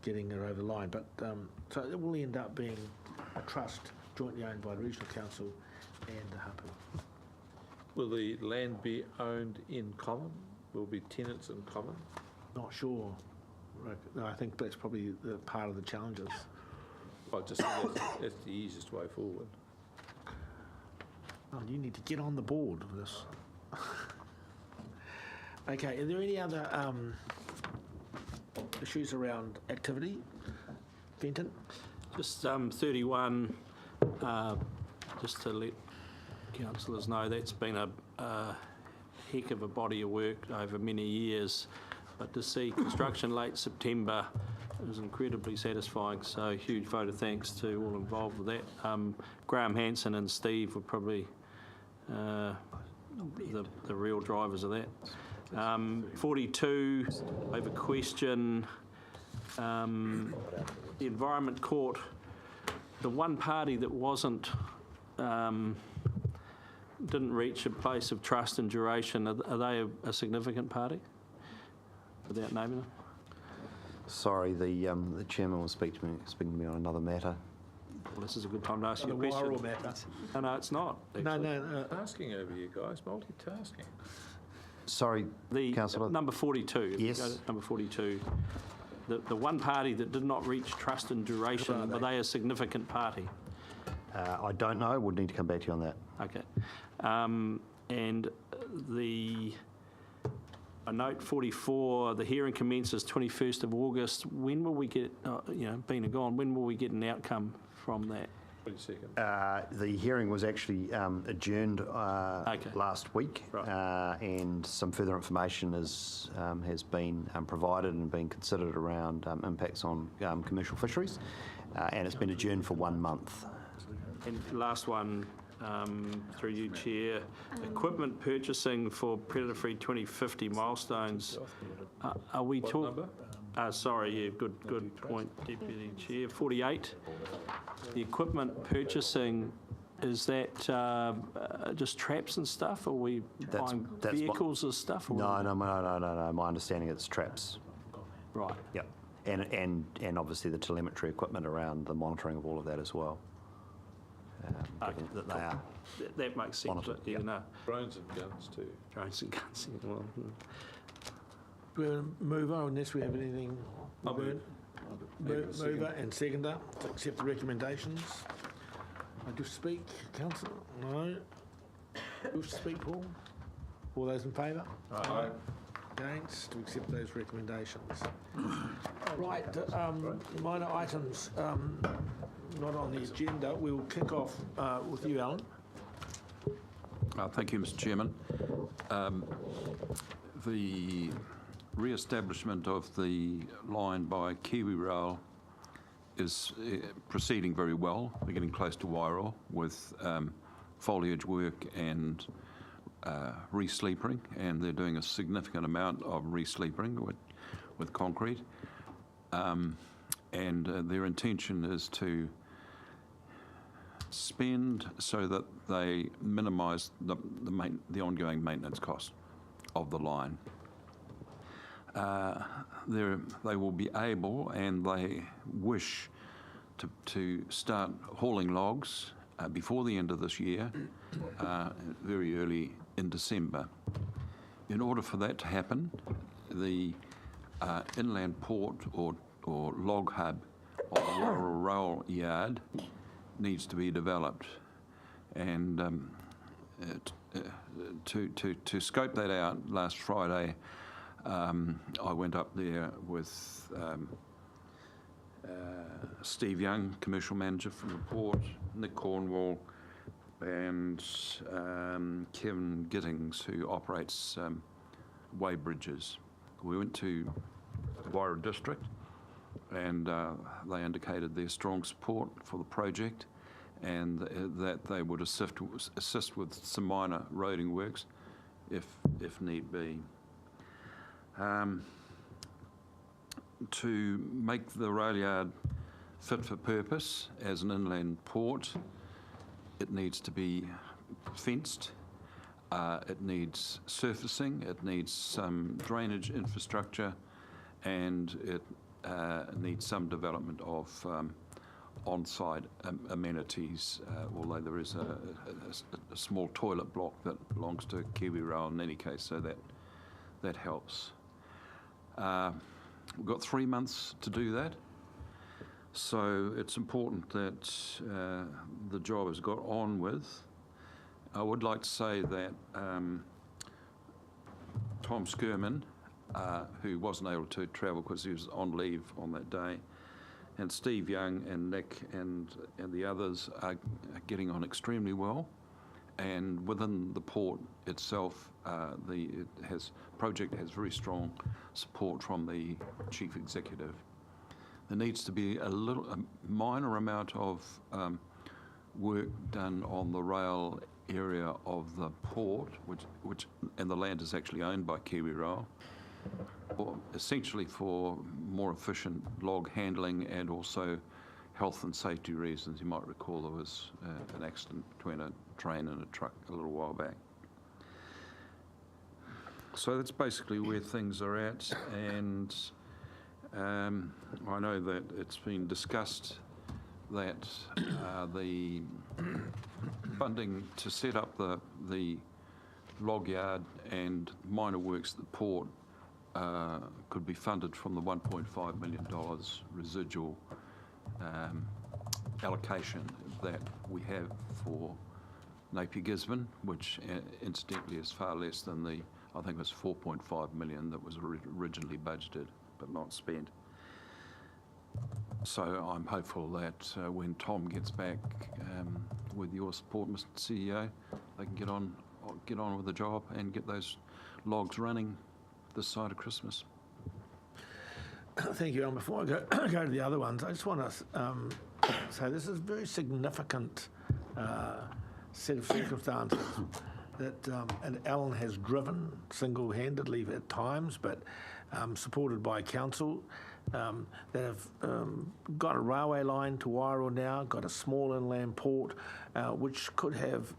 getting it over the line. But so it will end up being a trust jointly owned by the regional council and the hapu. Will the land be owned in common? Will be tenants in common? Not sure. Right. No, I think that's probably the part of the challenges. Well, just that's the easiest way forward. Oh, you need to get on the board with this. Okay, are there any other issues around activity? Fenton? Just 31, just to let councillors know, that's been a heck of a body of work over many years, but to see construction late September was incredibly satisfying, so huge vote of thanks to all involved with that. Graham Hansen and Steve were probably the real drivers of that. 42, I have a question. The Environment Court, the one party that didn't reach a place of trust and duration, are they a significant party, without naming them? Sorry, the chairman will speaking to me on another matter. Well, this is a good time to ask you a question. Matter. No, it's not. Actually. No. Asking over you guys, multitasking. Sorry, councillor. Number 42. Yes. Go to number 42. The one party that did not reach trust and duration, are they a significant party? I don't know. We'll need to come back to you on that. Okay. And a note 44, the hearing commences 21st of August. When will we get, been and gone, when will we get an outcome from that? 22nd. The hearing was actually adjourned last week, and some further information has been provided and been considered around impacts on commercial fisheries, and it's been adjourned for 1 month. And last one, through you, Chair, equipment purchasing for Predator-free 2050 milestones. Are we talking? Sorry, yeah, good point, Deputy Chair. 48. The equipment purchasing, is that just traps and stuff, or are we buying vehicles and stuff? Or No. My understanding it's traps. Right. Yep. And obviously the telemetry equipment around the monitoring of all of that as well. Given that they are. That makes sense. monitored, But, yeah. Drones and guns too. Drones and guns. Yeah, well, We'll move on unless we have anything. Mover and seconder to accept the recommendations. I just speak, Councillor? No. Wish to speak, Paul? All those in favour? Aye. Against, to accept those recommendations. Right, minor items not on the agenda. We'll kick off with you, Alan. Thank you, Mr. Chairman. The re-establishment of the line by Kiwi Rail is proceeding very well. We're getting close to Wairau with foliage work and re-sleepering, and they're doing a significant amount of re-sleepering with concrete. And their intention is to spend so that they minimise the ongoing maintenance cost of the line. They will be able, and they wish, to start hauling logs before the end of this year, very early in December. In order for that to happen, the inland port or log hub of the Wairau Rail Yard needs to be developed, and to scope that out last Friday, I went up there with Steve Young, Commercial Manager from the port, Nick Cornwall, and Kevin Gittings, who operates Weigh-Bridges. We went to Wairau District, and they indicated their strong support for the project, and that they would assist with some minor roading works if need be. To make the rail yard fit for purpose as an inland port, it needs to be fenced, it needs surfacing, it needs some drainage infrastructure, and it needs some development of on-site amenities, although there is a small toilet block that belongs to Kiwi Rail in any case, so that helps. We've got 3 months to do that, so it's important that the job is got on with. I would like to say that Tom Skirman, who wasn't able to travel because he was on leave on that day, and Steve Young and Nick and the others are getting on extremely well. And within the port itself, the project has very strong support from the chief executive. There needs to be a minor amount of work done on the rail area of the port, which and the land is actually owned by Kiwi Rail, essentially for more efficient log handling and also health and safety reasons. You might recall there was an accident between a train and a truck a little while back. So that's basically where things are at, and I know that it's been discussed that the funding to set up the log yard and minor works at the port could be funded from the $1.5 million residual allocation that we have for Napier Gisborne, which incidentally is far less than the, I think it was 4.5 million that was originally budgeted but not spent. So I'm hopeful that when Tom gets back, with your support, Mr. CEO, they can get on with the job and get those logs running this side of Christmas. Thank you, Alan. Before I go to the other ones, I just want to say this is a very significant set of circumstances that and Alan has driven single-handedly at times, but supported by council, that have got a railway line to Wairua now, got a small inland port, which could have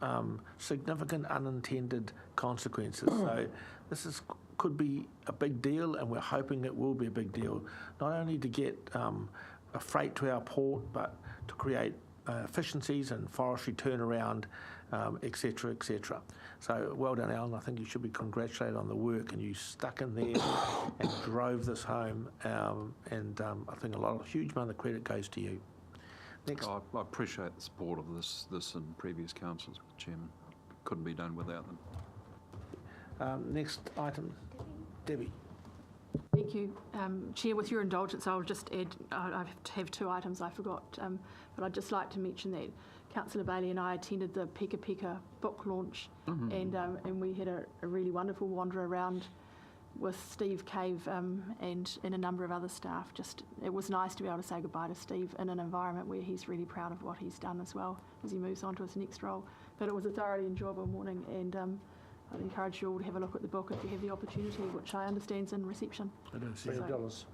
significant unintended consequences. So this could be a big deal, and we're hoping it will be a big deal, not only to get a freight to our port, but to create efficiencies and forestry turnaround, etc., etc. So well done, Alan. I think you should be congratulated on the work, and you stuck in there and drove this home, and I think a huge amount of credit goes to you. Next. I appreciate the support of this and previous councils, Mr. Chairman. Couldn't be done without them. Next item, Debbie. Thank you. Chair, with your indulgence, I'll just add, I have two items I forgot, but I'd just like to mention that Councillor Bailey and I attended the Peka Peka book launch, and we had a really wonderful wander around with Steve Cave and a number of other staff. It was nice to be able to say goodbye to Steve in an environment where he's really proud of what he's done as well as he moves on to his next role. But it was a thoroughly enjoyable morning, and I'd encourage you all to have a look at the book if you have the opportunity, which I understand is in reception. I don't see $20.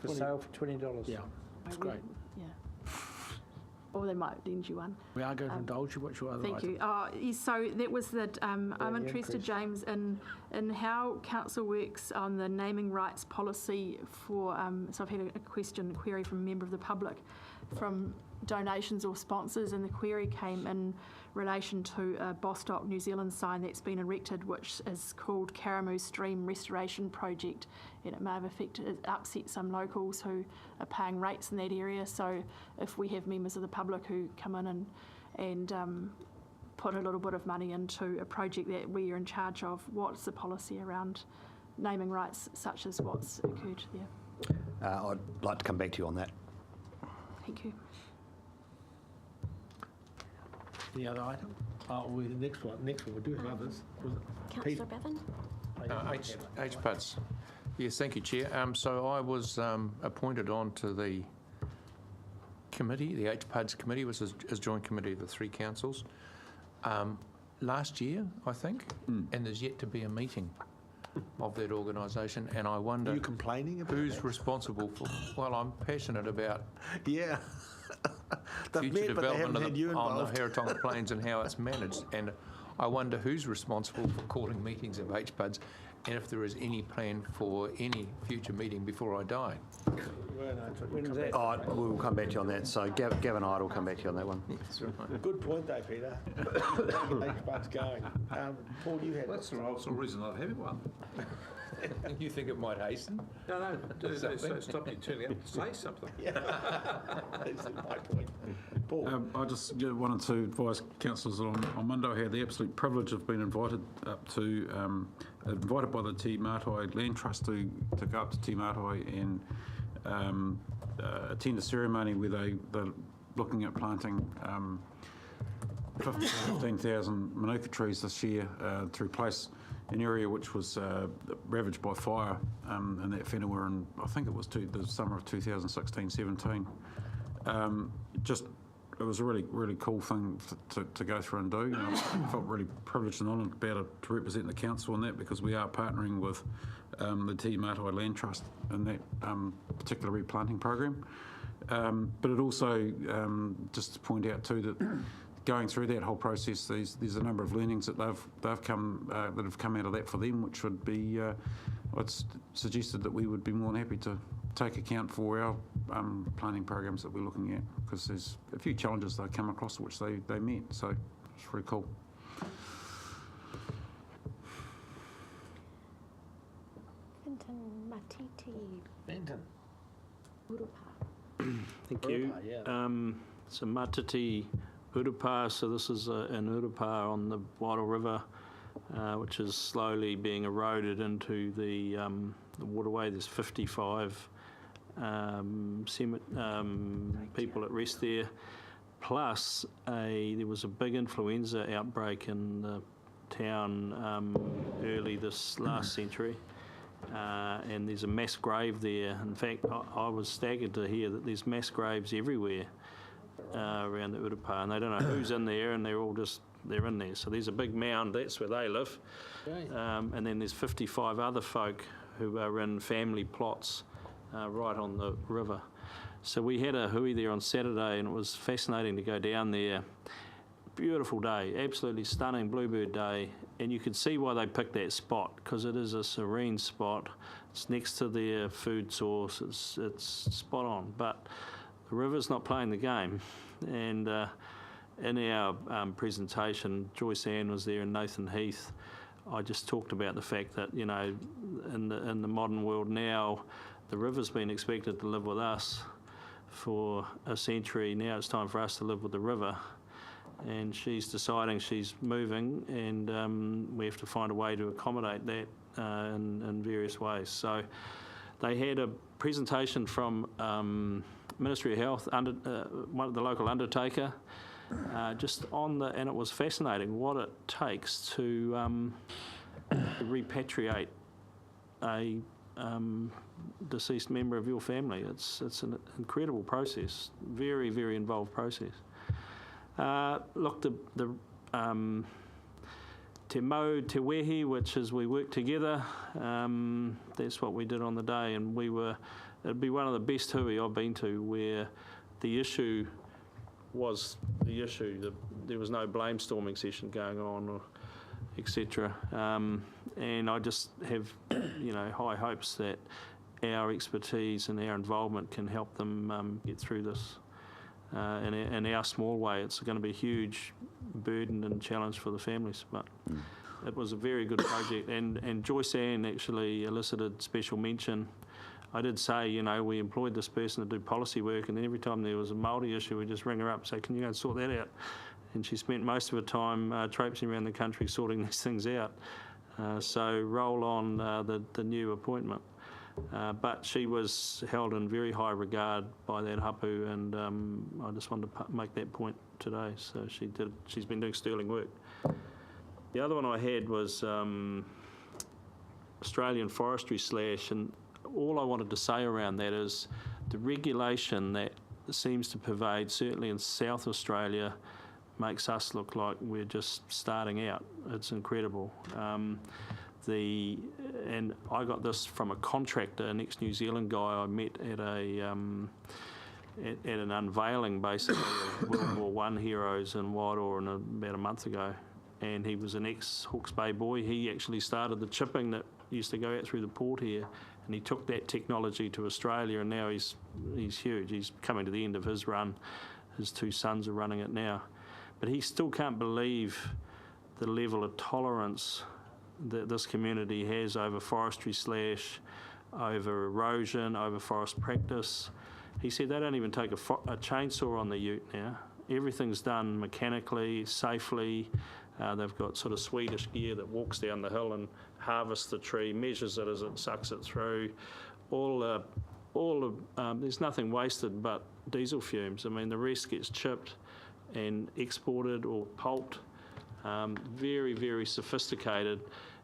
For sale for $20. Yeah, it's great. Yeah. Or they might lend you one. We are going to indulge you. What's your other Thank item? you. So that was that. I'm interested, James, in how council works on the naming rights policy for. So I've had a query from a member of the public, from donations or sponsors, and the query came in relation to a Bostock, New Zealand sign that's been erected, which is called Karamu Stream Restoration Project, and it may have upset some locals who are paying rates in that area. So if we have members of the public who come in and put a little bit of money into a project that we are in charge of, what's the policy around naming rights such as what's occurred there? I'd like to come back to you on that. Thank you. Any other item? The next one. We do have others. Councillor Beaven? HBRC. Yes, thank you, Chair. So I was appointed onto the committee, the HBRC committee, which is a joint committee of the three councils, last year, I think, and there's yet to be a meeting of that organisation, and I wonder... Are you complaining about who's that? responsible for... Well, I'm passionate about... Yeah. future development on the Heritonga Plains and how it's managed, and I wonder who's responsible for calling meetings of HBRC, and if there is any plan for any future meeting before I die. We'll come back to you on that. So Gavin Ide will come back to you on that one. That's right. Good point, though, Peter. HBRC's going. Paul, you had... That's the sole reason I'd have one. You think it might hasten? No, stop you turning up to say something. Yeah. That's my point. Paul? I just wanted to advise councillors that on Monday I had the absolute privilege of being invited up to, invited by the Te Mātai Land Trust to go up to Te Mātai and attend a ceremony where they're looking at planting 15,000 manuka trees this year to replace an area which was ravaged by fire in that whenua in, I think it was the summer of 2016-17. It was a really, really cool thing to go through and do. And I felt really privileged and honoured about to represent the council on that, because we are partnering with the Te Mātai Land Trust in that particular replanting program. But it also, just to point out too, that going through that whole process, there's a number of learnings that they've come that have come out of that for them, which would be, it's suggested that we would be more than happy to take account for our planning programs that we're looking at, because there's a few challenges they come across which they met, so it's really cool. Fenton Matiti. Fenton. Urupa. Thank you. So Matiti Urupa, so this is an Urupa on the Wairau River, which is slowly being eroded into the waterway. There's 55 people at rest there. Plus, there was a big influenza outbreak in the town early this last century, and there's a mass grave there. In fact, I was staggered to hear that there's mass graves everywhere around the Urupā, and they don't know who's in there, and they're in there. So there's a big mound, that's where they live. And then there's 55 other folk who are in family plots right on the river. So we had a hui there on Saturday, and it was fascinating to go down there. Beautiful day, absolutely stunning bluebird day, and you could see why they picked that spot, because it is a serene spot. It's next to their food source. It's spot on, but the river's not playing the game. And in our presentation, Joyce Ann was there and Nathan Heath. I just talked about the fact that, you know, in the modern world now, the river's been expected to live with us for a century. Now it's time for us to live with the river. And she's deciding she's moving, and we have to find a way to accommodate that in various ways. So they had a presentation from Ministry of Health, one of the local undertaker, just on and it was fascinating what it takes to repatriate a deceased member of your family. It's an incredible process, very, very involved process. Look, the Te Mau Te Wehi, which is we work together, that's what we did on the day, and it'd be one of the best hui I've been to, where the issue was the issue. There was no blame storming session going on, or etc. And I just have, you know, high hopes that our expertise and our involvement can help them get through this. In our small way, it's going to be a huge burden and challenge for the families, but it was a very good project. And Joyce Ann actually elicited special mention. I did say, you know, we employed this person to do policy work, and then every time there was a Māori issue, we'd just ring her up and say, can you go and sort that out? And she spent most of her time traipsing around the country sorting these things out. So roll on the new appointment. But she was held in very high regard by that hapu, and I just wanted to make that point today. So she's been doing sterling work. The other one I had was Australian Forestry / and all I wanted to say around that is the regulation that seems to pervade, certainly in South Australia, makes us look like we're just starting out. It's incredible. And I got this from a contractor, an ex-New Zealand guy I met at an unveiling, basically, of World War I heroes in Wairoa about a month ago. And he was an ex-Hawke's Bay boy. He actually started the chipping that used to go out through the port here, and he took that technology to Australia, and now he's huge. He's coming to the end of his run. His 2 sons are running it now. But he still can't believe the level of tolerance that this community has over forestry / over erosion, over forest practice. He said they don't even take a chainsaw on the ute now. Everything's done mechanically, safely. They've got sort of Swedish gear that walks down the hill and harvests the tree, measures it as it sucks it through. There's nothing wasted but diesel fumes. I mean, the rest gets chipped and exported or pulped. Very, very sophisticated.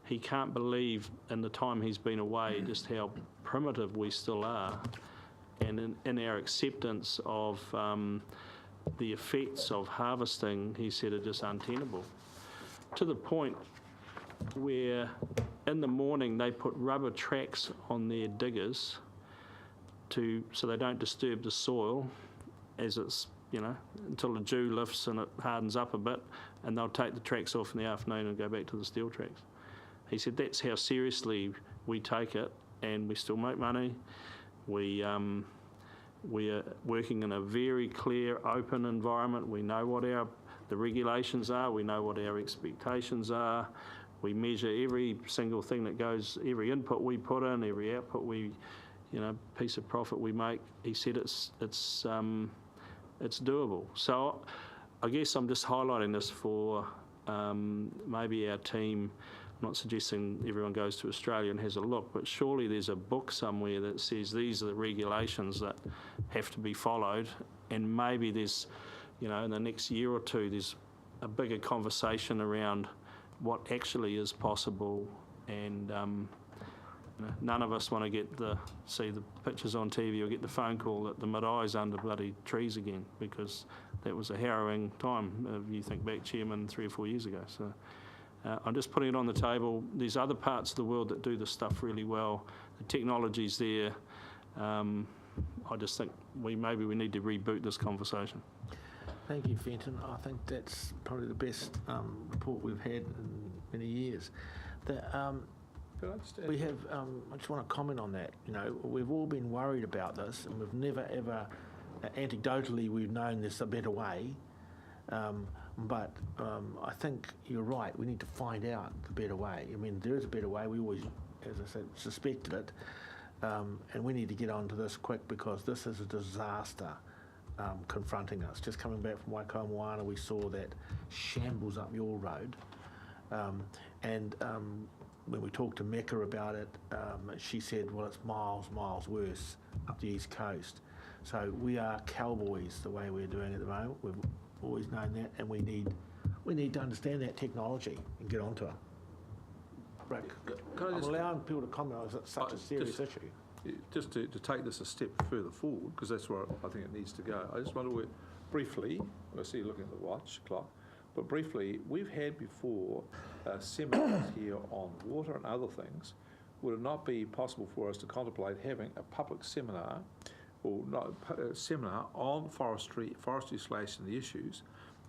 He can't believe in the time he's been away just how primitive we still are, and in our acceptance of the effects of harvesting, he said, are just untenable. To the point where in the morning they put rubber tracks on their diggers so they don't disturb the soil as it's, you know, until the dew lifts and it hardens up a bit, and they'll take the tracks off in the afternoon and go back to the steel tracks. He said that's how seriously we take it, and we still make money. We are working in a very clear, open environment. We know what the regulations are. We know what our expectations are. We measure every single thing that goes, every input we put in, every output piece of profit we make. He said it's doable. So I guess I'm just highlighting this for maybe our team not suggesting everyone goes to Australia and has a look, but surely there's a book somewhere that says these are the regulations that have to be followed, and maybe there's, you know, in the next year or two, there's a bigger conversation around what actually is possible, and you know, none of us want to see the pictures on TV or get the phone call that the marai's under bloody trees again, because that was a harrowing time. You think back, Chairman, 3 or 4 years ago. So I'm just putting it on the table. There's other parts of the world that do this stuff really well. The technology's there. I just think maybe we need to reboot this conversation. Thank you, Fenton. I think that's probably the best report we've had in many years. We have. I just want to comment on that. You know, we've all been worried about this, and we've never ever, anecdotally, we've known there's a better way. But I think you're right. We need to find out the better way. I mean, there is a better way. We always, as I said, suspected it, and we need to get onto this quick, because this is a disaster confronting us. Just coming back from Waikawa, we saw that shambles up your road, and when we talked to Mecca about it, she said, well, it's miles worse up the east coast. So we are cowboys the way we're doing it at the moment. We've always known that, and we need to understand that technology and get onto it. Rick, I'm allowing people to comment on such a serious issue. Just to take this a step further forward, because that's where I think it needs to go. I just want to briefly, I see you looking at the watch clock, but briefly, we've had before seminars here on water and other things. Would it not be possible for us to contemplate having a public seminar, or not a seminar on forestry / the issues,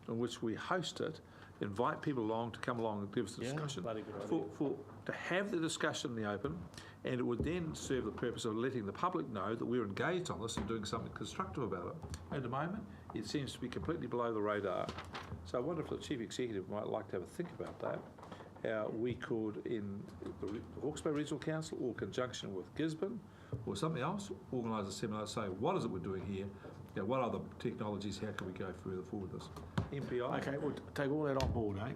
in which we host it, invite people along to come along and give us the discussion, to have the discussion in the open, and it would then serve the purpose of letting the public know that we're engaged on this and doing something constructive about it. At the moment, it seems to be completely below the radar. So I wonder if the Chief Executive might like to have a think about that, how we could, in the Hawke's Bay Regional Council, or conjunction with Gisborne, or something else, organise a seminar saying, what is it we're doing here? You know, what other technologies, how can we go further forward with this? MPI. Okay, we'll take all that on board, eh?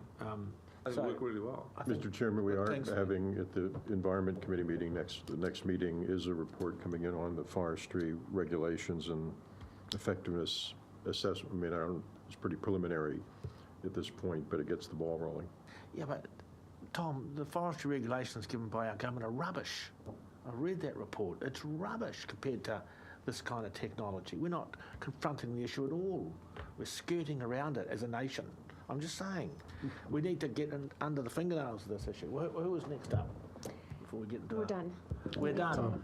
They work really well. Mr. Chairman, we are having at the Environment Committee meeting the next meeting is a report coming in on the forestry regulations and effectiveness assessment. I mean, it's pretty preliminary at this point, but it gets the ball rolling. Yeah, but Tom, the forestry regulations given by our government are rubbish. I read that report. It's rubbish compared to this kind of technology. We're not confronting the issue at all. We're skirting around it as a nation. I'm just saying, we need to get under the fingernails of this issue. Who is next up before we get into We're done. We're done.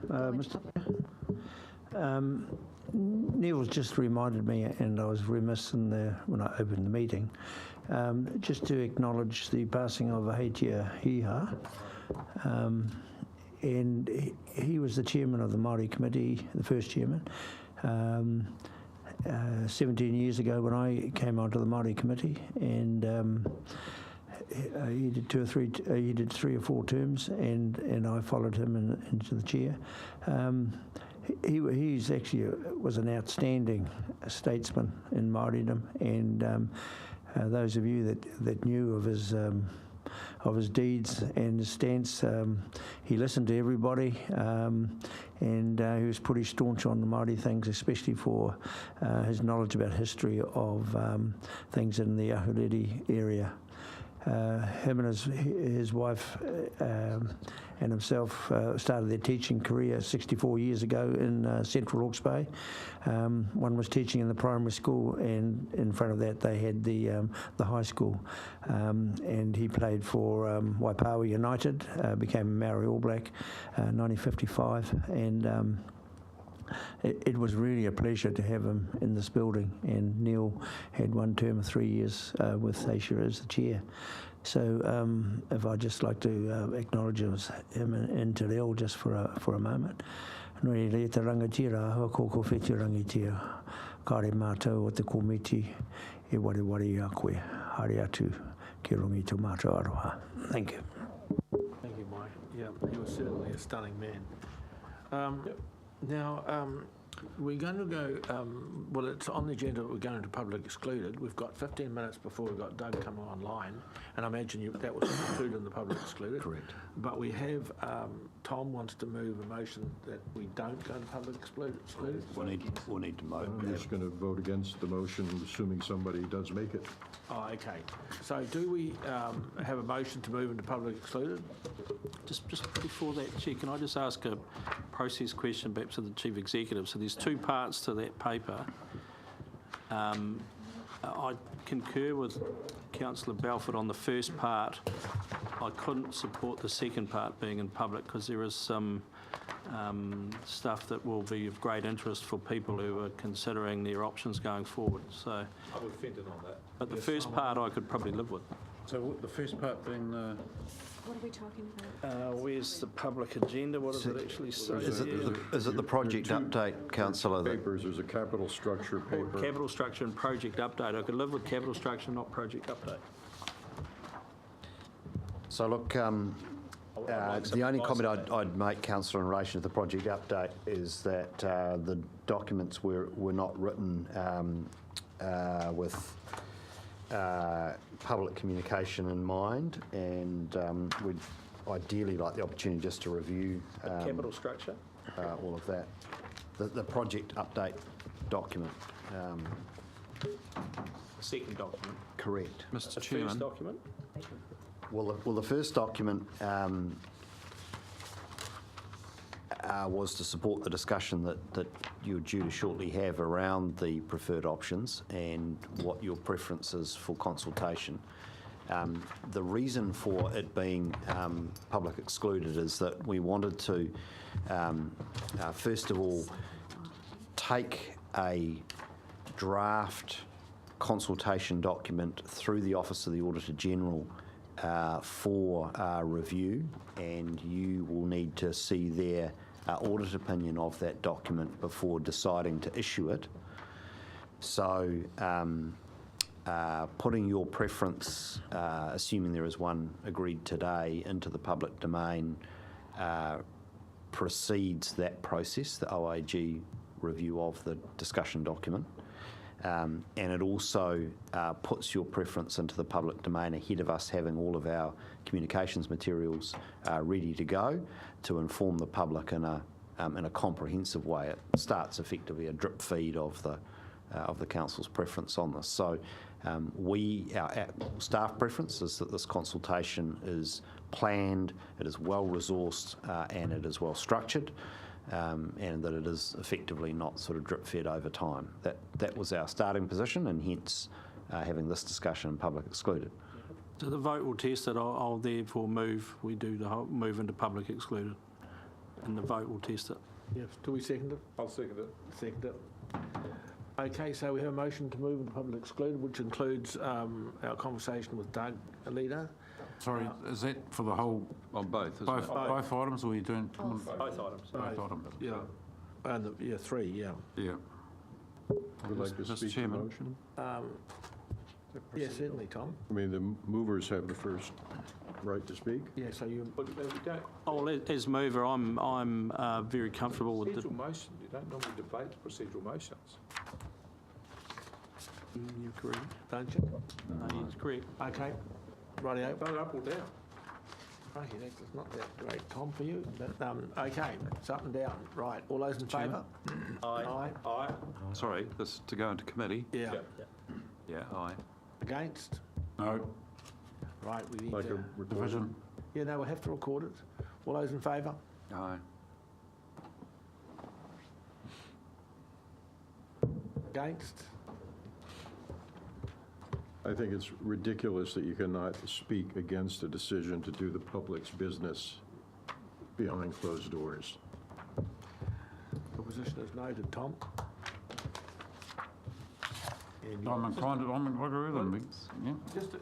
Neil's just reminded me, and I was remiss when I opened the meeting, just to acknowledge the passing of Aheitia Hiha. And he was the chairman of the Māori committee, the first chairman. 17 years ago when I came onto the Māori committee, and he did 3 or 4 terms, and I followed him into the chair. He's actually was an outstanding statesman in Māoridom, and those of you that knew of his deeds and his stance, he listened to everybody, and he was pretty staunch on the Māori things, especially for his knowledge about history of things in the Ahuriri area. Him and his wife and himself started their teaching career 64 years ago in Central Hawke's Bay. One was teaching in the primary school, and in front of that they had the high school. And he played for Waipawa United, became a Maori All Black 1955, and it was really a pleasure to have him in this building, and Neil had 1 term of 3 years with Aisha as the chair. So if I'd just like to acknowledge him and Te Reo just for a moment. Nui le te rangatira, hoa kōko whetio rangatira, kāre mātou o te komiti e wari a koe, haere atu ki rongi tō mātou aroha. Thank you. Thank you, Mike. Yeah, he was certainly a stunning man. Now, We're going to go, well, it's on the agenda, we're going to public excluded. We've got 15 minutes before we've got Doug coming online, and I imagine that was included in the public excluded. Correct. But we have, Tom wants to move a motion that we don't go to public excluded. We'll need to vote. I'm just going to vote against the motion, assuming somebody does make it. Oh, okay. So do we have a motion to move into public excluded? Just before that, Chair, can I just ask a process question perhaps to the Chief Executive? So there's two parts to that paper. I concur with Councillor Balfour on the first part. I couldn't support the second part being in public because there is some stuff that will be of great interest for people who are considering their options going forward. So, I would offend it on that. but the first part I could probably live with. So the first part being the... What are we talking about? Where's the public agenda? What does it actually say? Is it the project update, Councillor? Papers, there's a capital structure paper. Capital structure and project update. I could live with capital structure, not project update. So look, the only comment I'd make, Councillor, in relation to the project update is that the documents were not written with public communication in mind, and we'd ideally like the opportunity just to review Capital structure? all of that. The project update document. Second document. Correct. Mr. The Chairman. first document? Well, the first document was to support the discussion that you're due to shortly have around the preferred options and what your preference is for consultation. The reason for it being public excluded is that we wanted to, first of all, take a draft consultation document through the Office of the Auditor General for review, and you will need to see their audit opinion of that document before deciding to issue it. So putting your preference, assuming there is one agreed today, into the public domain precedes that process, the OAG review of the discussion document. And it also puts your preference into the public domain ahead of us having all of our communications materials ready to go to inform the public in a comprehensive way. It starts effectively a drip feed of the council's preference on this. So our staff preference is that this consultation is planned, it is well resourced, and it is well structured. And that it is effectively not sort of drip fed over time. That was our starting position, and hence having this discussion in public excluded. So the vote will test it. I'll therefore move. We do the whole move into public excluded, and the vote will test it. Yes. Do we second it? I'll second it. Second it. Okay, so we have a motion to move into public excluded, which includes our conversation with Doug, a leader. Sorry, is that for the whole... On both, isn't both, it? both items, or are you doing... Both items. Both items. Yeah. And three, yeah. Yeah. Would like to Mr. speak to the Chairman. motion? Yeah, certainly, Tom. I mean, the movers have the first right to speak. Yeah, so you... Oh, well, as mover, I'm very comfortable with the... Procedural motion, you don't normally debate procedural motions. You're correct. Don't you? No, you're correct. Okay. Rightio. Vote up or down? Okay, that's not that great, Tom, for you. But, okay, it's up and down. Right, all those in favour? Aye. Aye. Sorry, this to go into committee. Yeah. Yeah, aye. Against? No. Right, we need Like to... a recording. Division. Yeah, no, we'll have to record it. All those in favour? Aye. Against? I think it's ridiculous that you cannot speak against a decision to do the public's business behind closed doors. The position is noted, Tom. I'm inclined to agree with them. Yeah. Just